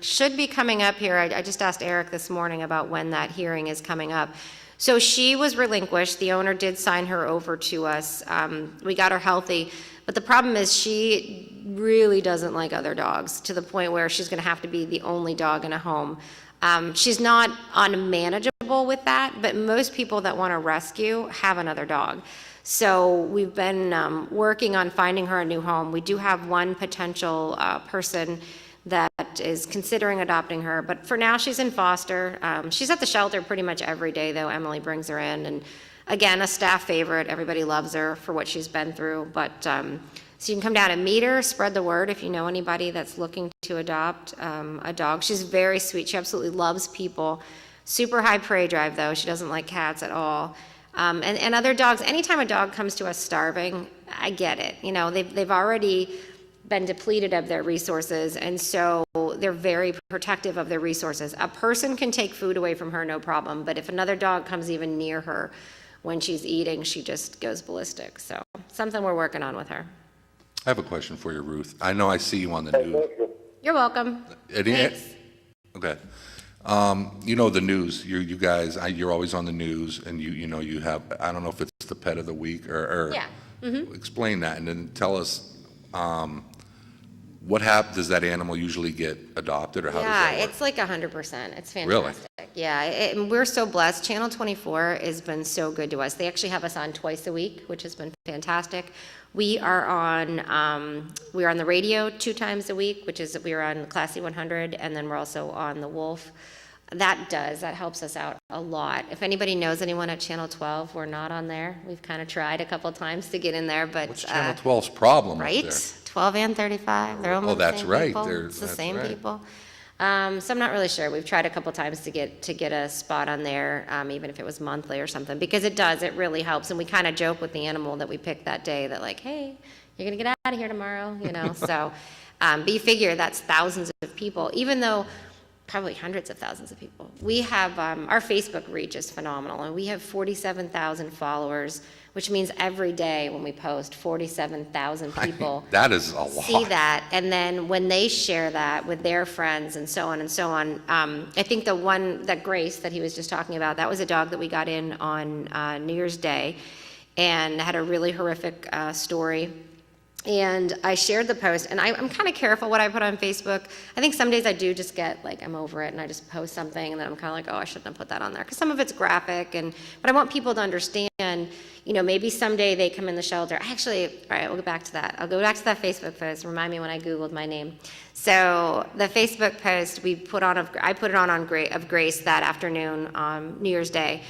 should be coming up here. I just asked Eric this morning about when that hearing is coming up. So she was relinquished. The owner did sign her over to us. We got her healthy. But the problem is she really doesn't like other dogs, to the point where she's going to have to be the only dog in a home. She's not unmanageable with that, but most people that want to rescue have another dog. So we've been working on finding her a new home. We do have one potential person that is considering adopting her, but for now she's in foster. She's at the shelter pretty much every day, though. Emily brings her in, and again, a staff favorite. Everybody loves her for what she's been through, but so you can come down and meet her, spread the word if you know anybody that's looking to adopt a dog. She's very sweet. She absolutely loves people. Super high prey drive, though. She doesn't like cats at all. And other dogs, anytime a dog comes to us starving, I get it. You know, they've already been depleted of their resources, and so they're very protective of their resources. A person can take food away from her, no problem, but if another dog comes even near her when she's eating, she just goes ballistic. So something we're working on with her. I have a question for you, Ruth. I know I see you on the news. You're welcome. Thanks. Okay. You know the news. You guys, you're always on the news, and you know you have. I don't know if it's the pet of the week or yeah. Mm-hmm. Explain that, and then tell us what happens. Does that animal usually get adopted, or how does that work? Yeah, it's like 100%. It's fantastic. Really? Yeah, and we're so blessed. Channel 24 has been so good to us. They actually have us on twice a week, which has been fantastic. We are on the radio 2 times a week, which is we are on Classy 100, and then we're also on the Wolf. That helps us out a lot. If anybody knows anyone at Channel 12, we're not on there. We've kind of tried a couple times to get in there, but What's Channel 12's problem? right? Up there? 12 and 35. They're almost that's the same right. people. It's the That's same right. people. So I'm not really sure. We've tried a couple times to get a spot on there, even if it was monthly or something, because it really helps. And we kind of joke with the animal that we picked that day that like, hey, you're gonna get out of here tomorrow, So, but you figure that's thousands of people, even though probably hundreds of thousands of people. We have our Facebook reach is phenomenal, and we have 47,000 followers, which means every day when we post, 47,000 people That is a lot. see that, and then when they share that with their friends and so on and so on. I think the one that Grace that he was just talking about, that was a dog that we got in on New Year's Day, and had a really horrific story. And I shared the post, and I'm kind of careful what I put on Facebook. I think some days I do just get like, I'm over it, and I just post something, and then I'm kind of like, oh, I shouldn't have put that on there, because some of it's graphic, but I want people to understand, maybe someday they come in the shelter. Actually, all right, we'll go back to that. I'll go back to that Facebook post. Remind me when I Googled my name. So the Facebook post I put it on of Grace that afternoon on New Year's Day.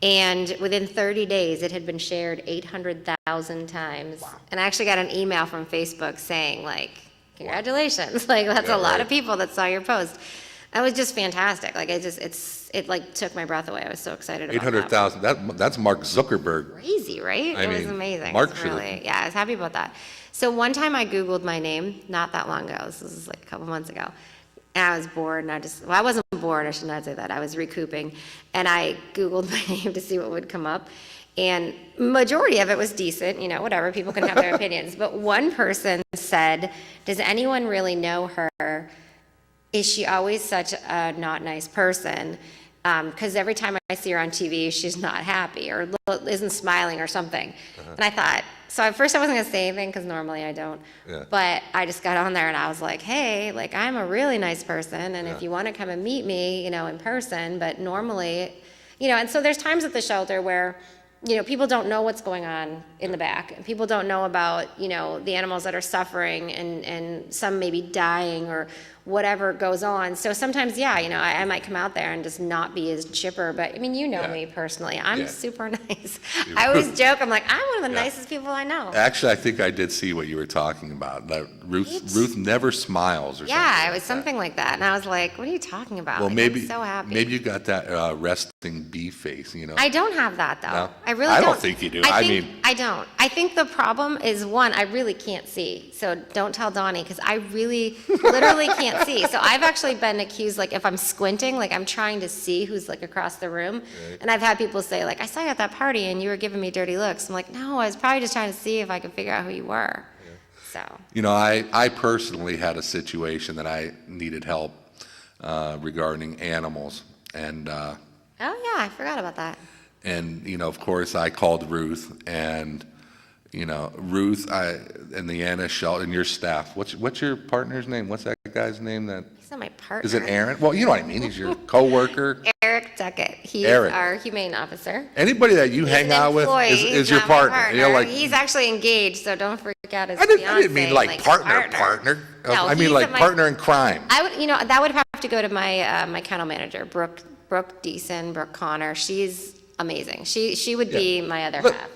And within 30 days, it had been shared 800,000 times. Wow. And I actually got an email from Facebook saying, like, congratulations. Like, that's a lot of people that saw your post. That was just fantastic. Like, it like took my breath away. I was so excited about 800,000. That's Mark Zuckerberg. Crazy, right? It was amazing. Mark Yeah, I was happy about that. So one time I Googled my name, not that long ago. This was like a couple months ago. And I was bored, and I wasn't bored, I should not say that. I was recouping, and I Googled my name to see what would come up. And majority of it was decent, whatever, people can have their opinions. But one person said, does anyone really know her? Is she always such a not nice person? Because every time I see her on TV, she's not happy or isn't smiling or something. And I thought, so at first I wasn't gonna say anything because normally I don't. Yeah. But I just got on there and I was like, hey, like I'm a really nice person, and if you want to come and meet me, in person, but normally, and so there's times at the shelter where, people don't know what's going on in the back, and people don't know about, the animals that are suffering and some maybe dying or whatever goes on. So sometimes, I might come out there and just not be as chipper, but me personally, I'm super nice. I always joke, I'm like, I'm one of the nicest people I know. Actually, I think I did see what you were talking about. That Ruth never smiles or something. Yeah, it was something like that. And I was like, what are you talking about? Well, like, maybe, I'm so happy. maybe you got that resting bee face, I don't have that, though. No? I really don't. I don't think you do. I don't. I think the problem is, one, I really can't see. So don't tell Donnie, because I really, literally can't see. So I've actually been accused, like, if I'm squinting, like, I'm trying to see who's, like, across the room. Right. And I've had people say, like, I saw you at that party, and you were giving me dirty looks. I'm like, no, I was probably just trying to see if I could figure out who you were. So. I personally had a situation that I needed help regarding animals. And oh, yeah, I forgot about that. And, of course, I called Ruth, and, Ruth, and the Anna Shelton, and your staff. What's your partner's name? What's that guy's name? He's not my partner. Is it Aaron? Well, you know what I mean. He's your coworker. Eric Duckett. He's our humane officer. Anybody that you hang out with is your partner. He's actually engaged, so don't freak out his I fiance. didn't mean like partner. No, I mean like partner in crime. That would have to go to my my kennel manager, Brooke Deason, Brooke Connor. She's amazing. She would be my other half.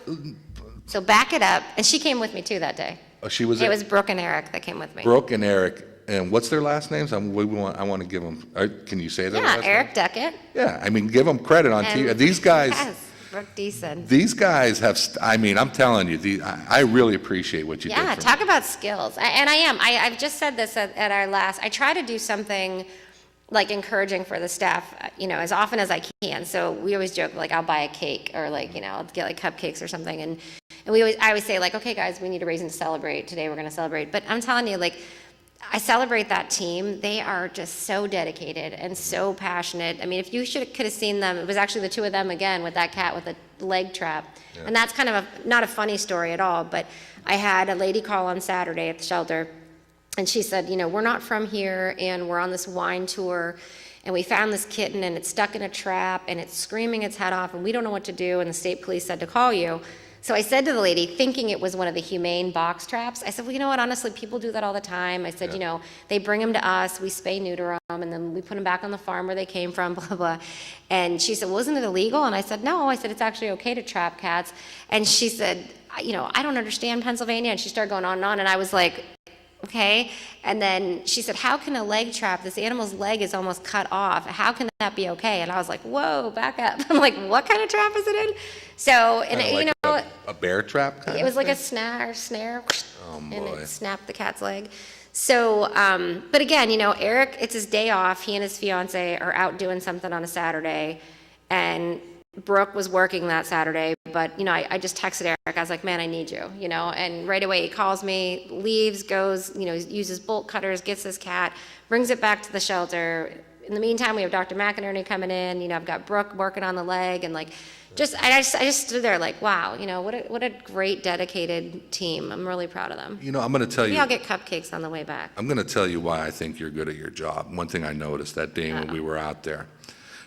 So back it up. And she came with me too that day. Oh, she was. It was Brooke and Eric that came with me. Brooke and Eric. And what's their last names? I want to give them. Can you say their last names? Eric Duckett. Yeah, give them credit on TV. These guys. Yes, Brooke Deason. These guys have. I'm telling you, I really appreciate what you did. Yeah, talk about skills. I've just said this at our last. I try to do something like encouraging for the staff, as often as I can. So we always joke, like, I'll buy a cake, or like, I'll get like cupcakes or something. And I always say, like, okay, guys, we need a reason to celebrate. Today we're going to celebrate. But I'm telling you, like, I celebrate that team. They are just so dedicated and so passionate. If you could have seen them, it was actually the two of them again with that cat with the leg trap. Yeah. And that's kind of not a funny story at all, but I had a lady call on Saturday at the shelter, and she said, we're not from here, and we're on this wine tour, and we found this kitten, and it's stuck in a trap, and it's screaming its head off, and we don't know what to do, and the state police said to call you. So I said to the lady, thinking it was one of the humane box traps, I said, well, you know what, honestly, people do that all the time. I said, they bring them to us, we spay, neuter them, and then we put them back on the farm where they came from, blah, blah. And she said, well, isn't it illegal? And I said, no. I said, it's actually okay to trap cats. And she said, I don't understand Pennsylvania. And she started going on and on, and I was like, okay? And then she said, how can a leg trap, this animal's leg is almost cut off, how can that be okay? And I was like, whoa, back up. I'm like, what kind of trap is it in? So, and Kinda you like know, a bear trap kind it of was like thing? a snare, Oh, and boy. it snapped the cat's leg. So, but again, you know, Eric, it's his day off. He and his fiance are out doing something on a Saturday, and Brooke was working that Saturday. But you know, I just texted Eric. I was like, man, I need you, you know. And right away he calls me, leaves, goes, you know, uses bolt cutters, gets this cat, brings it back to the shelter. In the meantime, we have Dr. McInerney coming in. You know, I've got Brooke working on the leg, and like, I just stood there like, wow, you know, what a great dedicated team. I'm really proud of them. You know, I'm going to tell Maybe you. I'll get cupcakes on the way back. I'm going to tell you why I think you're good at your job. One thing I noticed that day when we were out there,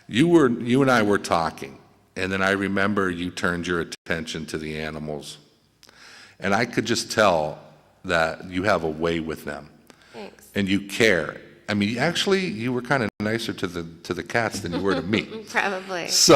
you and I were talking, and then I remember you turned your attention to the animals, and I could just tell that you have a way with them, Thanks. and you care. I mean, actually, you were kind of nicer to the cats than you were to me. Probably. So,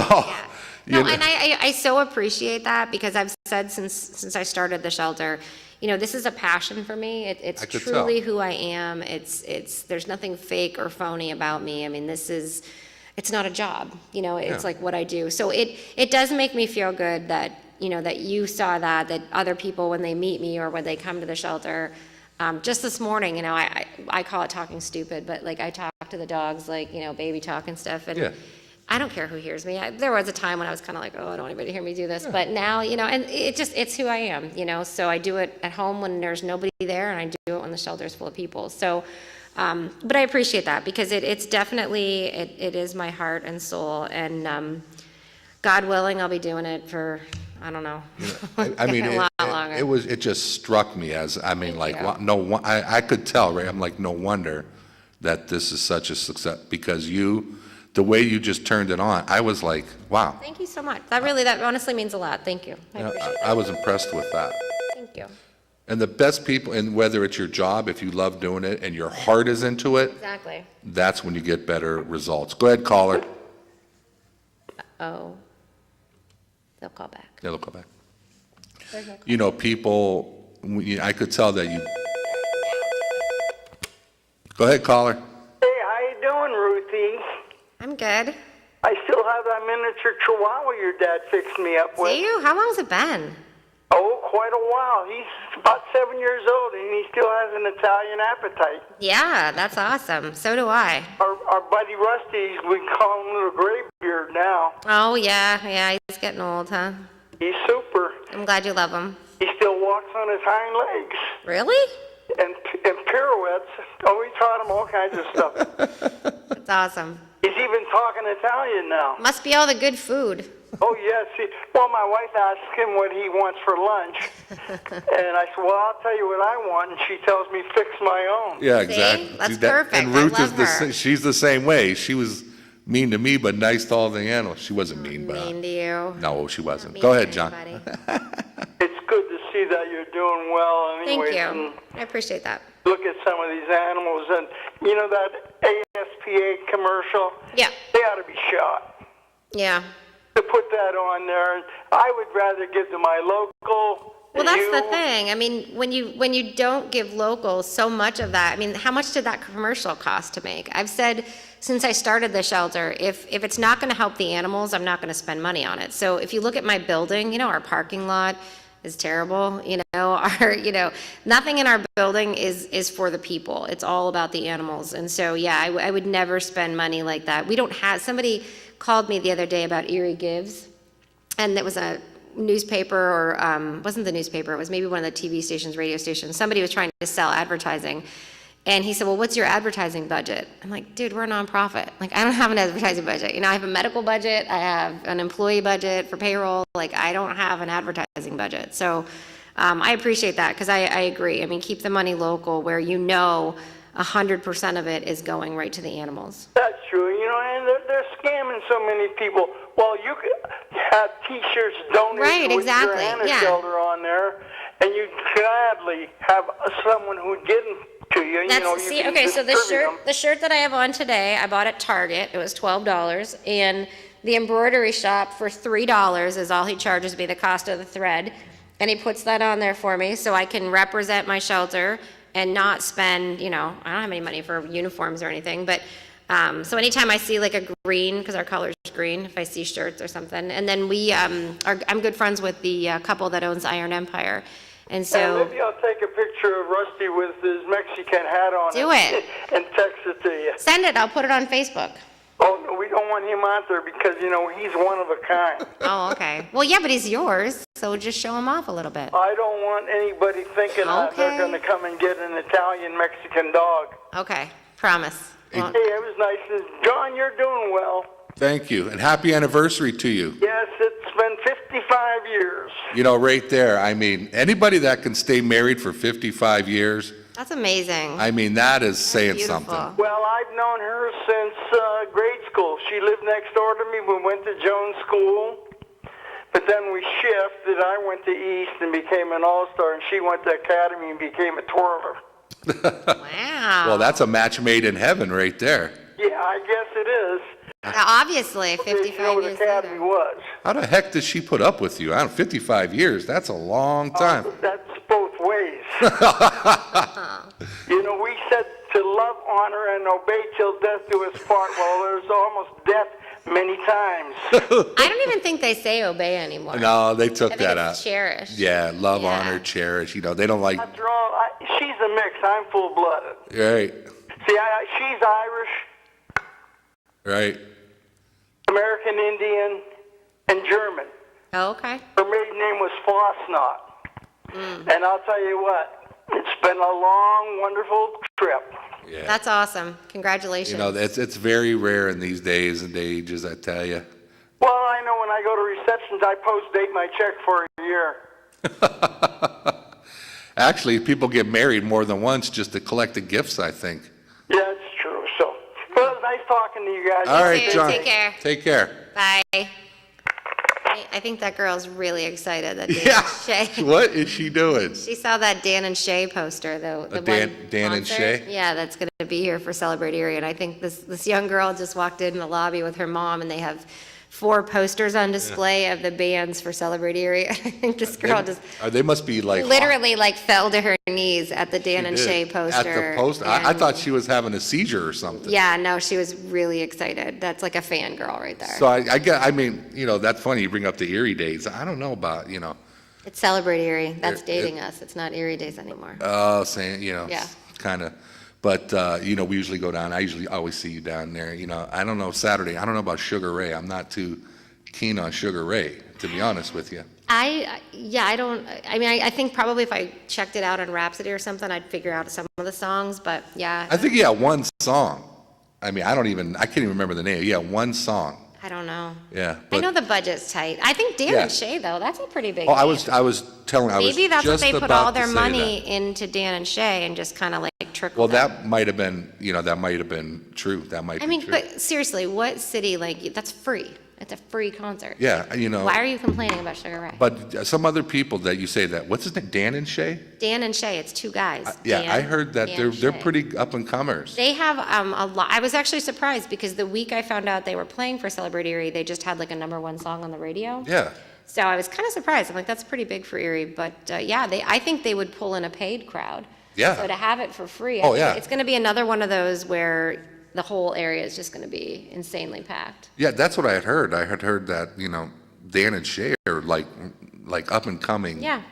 No, you know, and I so appreciate that, because I've said since I started the shelter, you know, this is a passion for me. It's I could truly tell. who I am. It's there's nothing fake or phony about me. I mean, it's not a job, you know, it's Yeah. like what I do. So it does make me feel good that, you know, that you saw that other people, when they meet me or when they come to the shelter, just this morning, you know, I call it talking stupid, but like I talk to the dogs, like, you know, baby talk and stuff. And Yeah. I don't care who hears me. There was a time when I was kind of like, oh, I don't want anybody to hear me do this. But now, you know, and it's who I am, you know. So I do it at home when there's nobody there, and I do it when the shelter's full of people. So, but I appreciate that, because it's definitely, it is my heart and soul. And God willing, I'll be doing it for, I don't know, I mean, a lot longer. it just struck me as, I mean, like, you. I could tell, right? I'm like, no wonder that this is such a success, because the way you just turned it on, I was like, wow. Thank you so much. That honestly means a lot. Thank you. I appreciate I was impressed with that. it. Thank you. And the best people, and whether it's your job, if you love doing it and your heart is into it, Exactly. that's when you get better results. Go ahead, caller. Oh, they'll call back. Yeah, they'll come back. There's no call. You know, people, I could tell that you. Go ahead, caller. Hey, how you doing, Ruthie? I'm good. I still have that miniature chihuahua your dad fixed me up with. See you? How long has it been? Oh, quite a while. He's about 7 years old, and he still has an Italian appetite. Yeah, that's awesome. So do I. Our buddy Rusty, we call him Little Graybeard now. Oh, yeah, he's getting old, huh? He's super. I'm glad you love him. He still walks on his hind legs Really? and pirouettes. Oh, we taught him all kinds of stuff. That's awesome. He's even talking Italian now. Must be all the good food. Oh, yes. Well, my wife asked him what he wants for lunch. And I said, well, I'll tell you what I want. And she tells me, fix my own. Yeah, See? exactly. That's See, that- perfect. And Ruth I is love her. she's the same way. She was mean to me, but nice to all the animals. She wasn't mean, but Mean to you. no, she wasn't. Mean Go to ahead, John. anybody. It's good to see that you're doing well anyways. Thank you. And I appreciate that. look at some of these animals. And, you know, that ASPA commercial? Yeah. They ought to be shot. Yeah. To put that on there. I would rather give to my local. Well, that's you. the thing. I mean, when you don't give local so much of that, I mean, how much did that commercial cost to make? I've said since I started the shelter, if it's not going to help the animals, I'm not going to spend money on it. So if you look at my building, you know, our parking lot is terrible. You know, nothing in our building is for the people. It's all about the animals. And so, yeah, I would never spend money like that. We don't have. Somebody called me the other day about Erie Gives, and it was a newspaper, or wasn't the newspaper, it was maybe one of the TV stations, radio stations. Somebody was trying to sell advertising, and he said, well, what's your advertising budget? I'm like, dude, we're a nonprofit. Like, I don't have an advertising budget. You know, I have a medical budget, I have an employee budget for payroll. Like, I don't have an advertising budget. So I appreciate that, because I agree. I mean, keep the money local where you know 100% of it is going right to the animals. That's true, you know, and they're scamming so many people. Well, you could have T-shirts donated Right, with exactly, your Anna yeah. shelter on there, and you'd gladly have someone who'd get them to you. You know, you See, can okay, so distribute them. the shirt that I have on today, I bought at Target. It was $12, and the embroidery shop for $3 is all he charges me, the cost of the thread, and he puts that on there for me so I can represent my shelter and not spend, I don't have any money for uniforms or anything, but so anytime I see like a green, because our color's green, if I see shirts or something, and then I'm good friends with the couple that owns Iron Empire, and so maybe I'll take a picture of Rusty with his Mexican hat on. Do it. And text it to you. send it. I'll put it on Facebook. Oh, no, we don't want him out there because, he's one of a kind. Oh, okay. Well, yeah, but he's yours, so just show him off a little bit. I don't want anybody thinking that they're Okay. going to come and get an Italian-Mexican dog. Okay, promise. Well, Hey, it was nice. And John, you're doing well. Thank you, and happy anniversary to you. Yes, it's been 55 years. Right there, I mean, anybody that can stay married for 55 years, that's amazing. I mean, that is saying beautiful. something. Well, I've known her since grade school. She lived next door to me. We went to Jones School. But then we shifted. I went to East and became an all-star, and she went to Academy and became a twirler. Wow. Well, that's a match made in heaven right there. Yeah, I guess it is. Now, obviously, 55 what years Academy later. was. How the heck does she put up with you? 55 years, that's a long time. That's both ways. We said to love, honor, and obey till death do us part. Well, there's almost death many times. I don't even think they say obey anymore. No, they took I think that it's out. cherish. Yeah, love, Yeah. honor, cherish. They don't like, After all, she's a mix. I'm full-blooded. right, See, she's Irish, right. American Indian, and German. Oh, okay. Her maiden name was Flossnot. And I'll tell you what, it's been a long, wonderful trip. Yeah. That's awesome. Congratulations. It's very rare in these days and ages, I tell you. Well, I know when I go to receptions, I post-date my check for a year. Actually, people get married more than once just to collect the gifts, I think. Yeah, it's true. So, well, it was nice talking to you guys. All right, too. John. Take care. Take care. Bye. I think that girl's really excited that Dan Yeah. and Shay. What is she doing? She saw that Dan and Shay poster, the Dan- one Dan and concert. Shay? Yeah, that's going to be here for Celebrate Erie. And I think this young girl just walked in the lobby with her mom, and they have 4 posters on display of the bands for Celebrate Erie. I think this girl just They must be like literally fell to her knees at the Dan and did. Shay poster. At the poster. I and- thought she was having a seizure or something. Yeah, no, she was really excited. That's like a fangirl right there. So that's funny you bring up the Erie days. I don't know about, It's Celebrate Erie. That's It- dating us. It's not Erie Days anymore. saying, Yeah. kind of. But, we usually go down. I usually always see you down there. I don't know, Saturday. I don't know about Sugar Ray. I'm not too keen on Sugar Ray, to be honest with you. I think probably if I checked it out on Rhapsody or something, I'd figure out some of the songs, but yeah. I think one song. I can't even remember the name. Yeah, one song. I don't know. Yeah. I know the budget's tight. I think Dan Yeah. and Shay, though, that's a pretty big Oh, name. I was Maybe that's what just they put about all to their say money that. into Dan and Shay and just kind of like trickle Well, them. that might have been, true. That might be true. But seriously, what city, that's free. It's a free concert. Yeah, Why are you complaining about Sugar Ray? But some other people that you say that, what's his name, Dan and Shay? Dan and Shay, it's 2 guys. Yeah, Dan I heard that and they're Shay. pretty up and comers. They have a lot. I was actually surprised because the week I found out they were playing for Celebrate Erie, they just had like a #1 song on the radio. Yeah. So I was kind of surprised. I'm like, that's pretty big for Erie. But I think they would pull in a paid crowd. Yeah. So to have it for free, Oh, I think yeah. it's going to be another one of those where the whole area is just going to be insanely packed. Yeah, that's what I had heard. I had heard that, Dan and Shay are like up and coming. Yeah.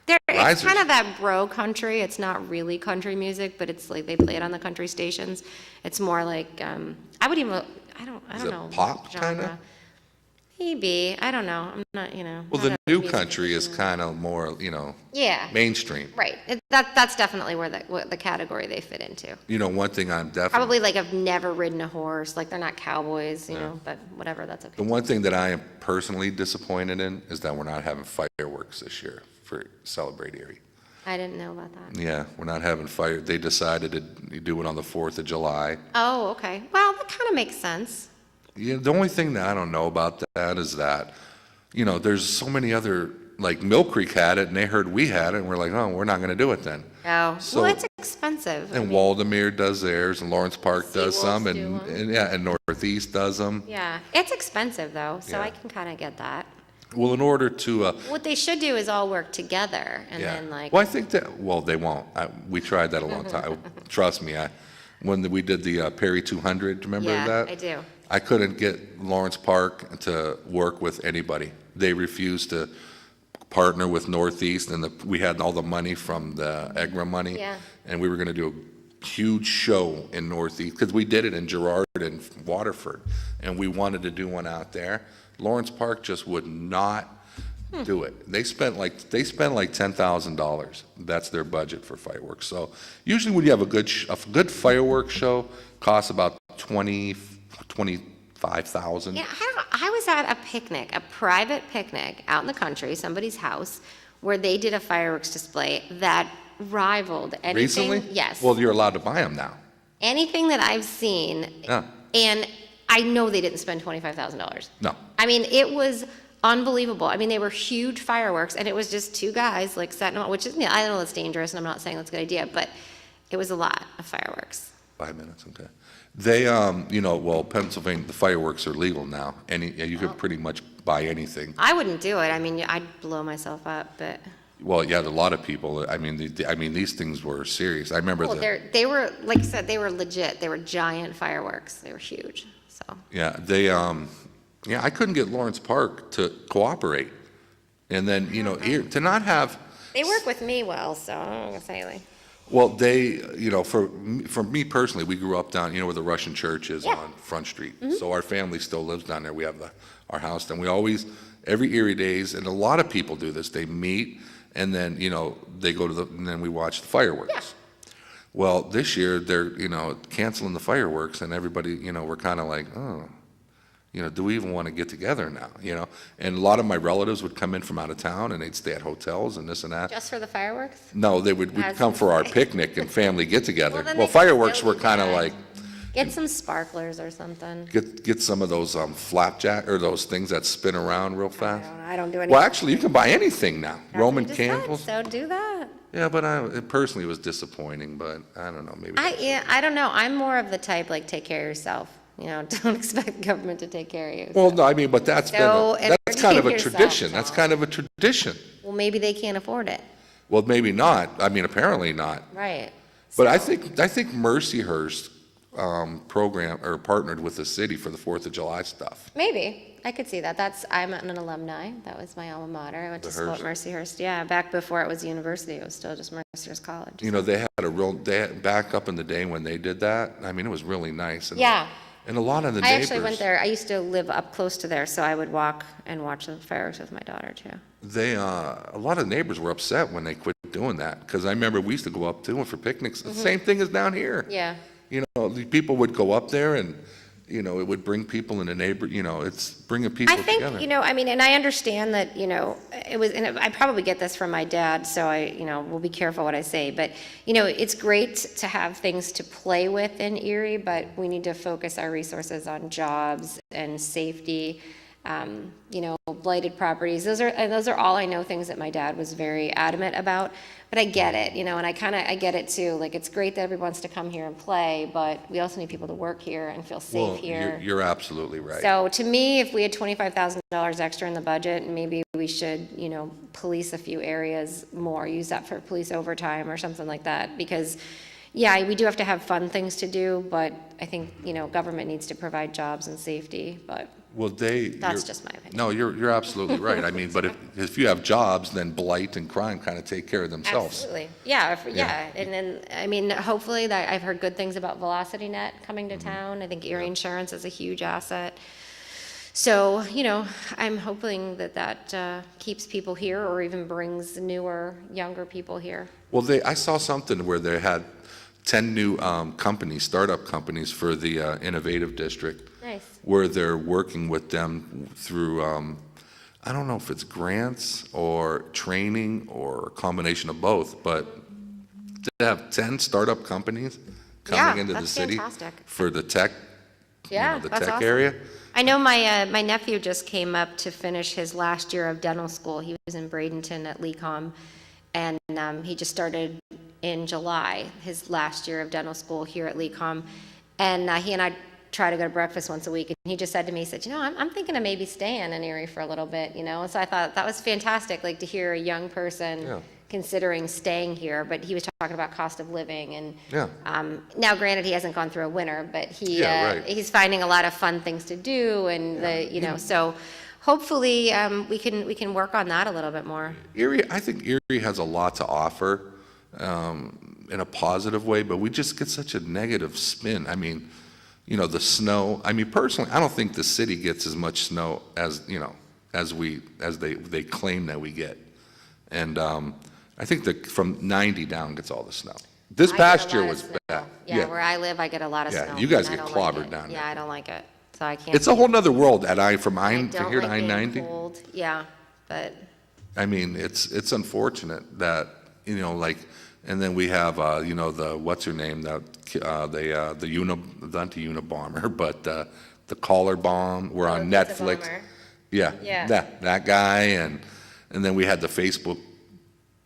It's Risers. kind of that bro country. It's not really country music, but it's like they play it on the country stations. It's more like I don't Is it know. pop genre. kinda? Maybe. I don't know. I'm not, Well, not the a new music country is person. kind of more, Yeah. mainstream. Right. That's definitely where the category they fit into. One thing I'm definitely, Probably like I've never ridden a horse. Like they're not cowboys, but whatever. That's the okay. one thing that I am personally disappointed in is that we're not having fireworks this year for Celebrate Erie. I didn't know about that. Yeah, we're not having fire. They decided to do it on the 4th of July. Oh, okay. Well, that kind of makes sense. Yeah, the only thing that I don't know about that is that, there's so many other, like Mill Creek had it and they heard we had it and we're like, oh, we're not going to do it then. Oh, So- well, it's expensive. And Waldemere does theirs and Lawrence Park does Seawolves some do and, 'em. and Northeast does them. Yeah, it's expensive though, so Yeah. I can kind of get that. Well, in order to, What they should do is all work together and yeah. then like, Well, I think that, well, they won't. We tried that a long time. Trust me, when we did the Perry 200, remember yeah, that? I do. I couldn't get Lawrence Park to work with anybody. They refused to partner with Northeast, and we had all the money from the EGRA money. Yeah. And we were going to do a huge show in Northeast, because we did it in Girard and Waterford, and we wanted to do one out there. Lawrence Park just would not do it. They spent like $10,000. That's their budget for fireworks. So usually when you have a good fireworks show, costs about 25,000. Yeah, I was at a picnic, a private picnic out in the country, somebody's house, where they did a fireworks display that rivaled anything. Recently? Yes. Well, you're allowed to buy them now. Anything that I've seen, Yeah. and I know they didn't spend $25,000. No. I mean, it was unbelievable. I mean, they were huge fireworks, and it was just two guys like setting them up, which is, I know that's dangerous, and I'm not saying that's a good idea, but it was a lot of fireworks. 5 minutes, okay. They, well, Pennsylvania, the fireworks are legal now. You could pretty much buy anything. I wouldn't do it. I mean, I'd blow myself up, but. Well, yeah, a lot of people, I mean, these things were serious. I remember They were, like I said, they were legit. They were giant fireworks. They were huge, so. yeah, I couldn't get Lawrence Park to cooperate. And then, here, to not have. They work with me well, so I'm not gonna say like. Well, they, for me personally, we grew up down, where the Russian church is Yeah. on Front Street. So our family still lives down there. We have our house, and we always, every Erie days, and a lot of people do this, they meet, and then, they go and then we watch the fireworks. Yeah. Well, this year, they're, canceling the fireworks, and everybody, we're kind of like, oh, do we even want to get together now, And a lot of my relatives would come in from out of town, and they'd stay at hotels and this and that. Just for the fireworks? No, we'd come for our picnic and family get-together. Well, then Well, they can fireworks still were do kind of that. like, Get some sparklers or something. get some of those flapjack, or those things that spin around real fast. I don't do anything. Well, actually, you can buy anything now. That's what Roman you just said, candles. So do that. Yeah, but it personally was disappointing, but I don't know, maybe. I don't know. I'm more of the type, like, take care of yourself. Don't expect government to take care of you. Well, no, I mean, but that's So that's kind of a entertain yourself, tradition. That's Tom. kind of a tradition. Well, maybe they can't afford it. Well, maybe not. I mean, apparently not. Right. But I think Mercyhurst program or partnered with the city for the 4th of July stuff. Maybe. I could see that. I'm an alumni. That was my alma mater. I went to school at Mercyhurst. Yeah, back before it was a university, it was still just Mercyhurst College. They had back up in the day when they did that. I mean, it was really nice. And, Yeah. And a lot of the I neighbors. actually went there. I used to live up close to there, so I would walk and watch the fireworks with my daughter, too. A lot of neighbors were upset when they quit doing that, because I remember we used to go up to it for picnics. The same thing as down here. Yeah. The people would go up there, and it would bring people in the it's bringing people I think, together. and I understand that, it was, and I probably get this from my dad, so we'll be careful what I say, but, it's great to have things to play with in Erie, but we need to focus our resources on jobs and safety, blighted properties. Those are all I know things that my dad was very adamant about, but I get it, and I get it too. Like, it's great that everyone wants to come here and play, but we also need people to work here and feel safe Well, here. you're absolutely right. So to me, if we had $25,000 extra in the budget, maybe we should, police a few areas more, use that for police overtime or something like that. Because, yeah, we do have to have fun things to do, but I think, government needs to provide jobs and safety, but Well, that's just my opinion. No, you're absolutely right. I mean, but if you have jobs, then blight and crime kind of take care of themselves. Absolutely. Yeah. And then, I mean, hopefully that I've heard good things about Velocity Net coming to town. I think Erie Insurance is a huge asset. So, I'm hoping that keeps people here or even brings newer, younger people here. Well, I saw something where they had 10 new startup companies for the Innovative District. Nice. Where they're working with them through, I don't know if it's grants or training or a combination of both, but to have 10 startup companies coming into the that's city fantastic. for the tech, Yeah, the that's tech awesome. area. I know my nephew just came up to finish his last year of dental school. He was in Bradenton at LECOM, and he just started in July, his last year of dental school here at LECOM. And he and I try to go to breakfast once a week. And he just said to me, he said, I'm thinking of maybe staying in Erie for a little bit, And so I thought that was fantastic, like to hear a young person considering staying here. But he was talking about cost of living. And now, granted, he hasn't gone through a winter, but he's finding a lot of fun things to do. And, so hopefully we can work on that a little bit more. I think Erie has a lot to offer in a positive way, but we just get such a negative spin. I mean, the snow. I mean, personally, I don't think the city gets as much snow as they claim that we get. And I think that from 90 down gets all the snow. This past year was bad. Yeah, where I live, I get a lot of snow. Yeah, you guys and get I don't clobbered like down there. Yeah, I don't like it. So I can't. It's a whole nother world from I here don't to like being I-90. cold. Yeah, but. I mean, it's unfortunate that, and then we have, the, what's her name, not the Unabomber, but the Collar Bomb. We're on Pizza Netflix. Bomber. Yeah. That guy, and then we had the Facebook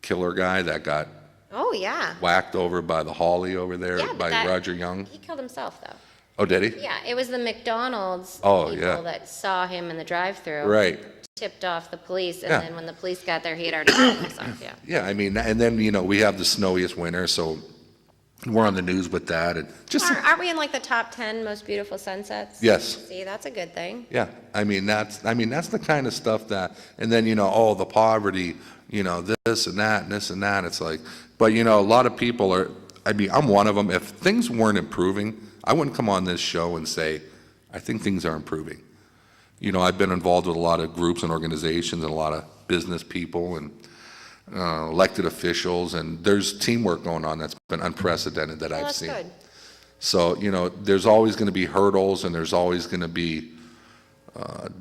killer guy that got Oh, yeah. whacked over by the Holly over there Yeah, by but Roger Young. He killed himself, though. Oh, did he? Yeah, it was the McDonald's Oh, people yeah. that saw him in the drive-through. Right. Tipped off the police, and Yeah. then when the police got there, he had already killed himself, yeah. Yeah, I mean, and then, we have the snowiest winter, so we're on the news with that, and just, Aren't we in like the top 10 most beautiful sunsets? Yes. See, that's a good thing. yeah, I mean, that's the kind of stuff that, and then, the poverty, this and that, and this and that, it's like, but, a lot of people are, I mean, I'm one of them. If things weren't improving, I wouldn't come on this show and say, I think things are improving. I've been involved with a lot of groups and organizations and a lot of business people and elected officials, and there's teamwork going on that's been unprecedented that Well, I've that's seen. good. So, there's always going to be hurdles, and there's always going to be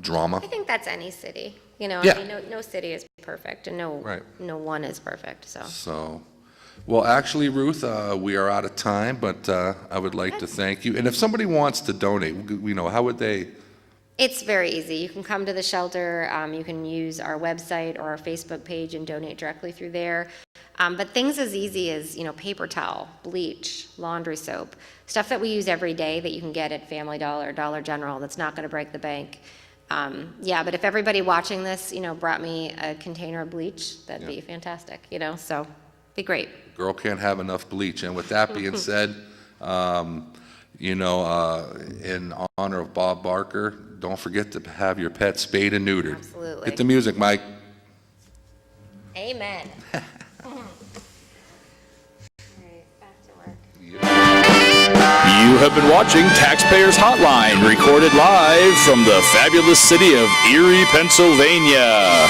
drama. I think that's any city, Yeah. I mean, no city is perfect, and Right. no one is perfect, so. So, well, actually, Ruth, we are out of time, but I would like to thank you. And if somebody wants to donate, how would they? It's very easy. You can come to the shelter, you can use our website or our Facebook page and donate directly through there. But things as easy as, paper towel, bleach, laundry soap, stuff that we use every day that you can get at Family Dollar, Dollar General, that's not gonna break the bank. But if everybody watching this, brought me a container of bleach, that'd be fantastic, so, be great. Girl can't have enough bleach. And with that being said, in honor of Bob Barker, don't forget to have your pet spayed and neutered. Absolutely. Get the music, Mike. Amen. All right, back to work. You have been watching Taxpayers Hotline, recorded live from the fabulous city of Erie, Pennsylvania.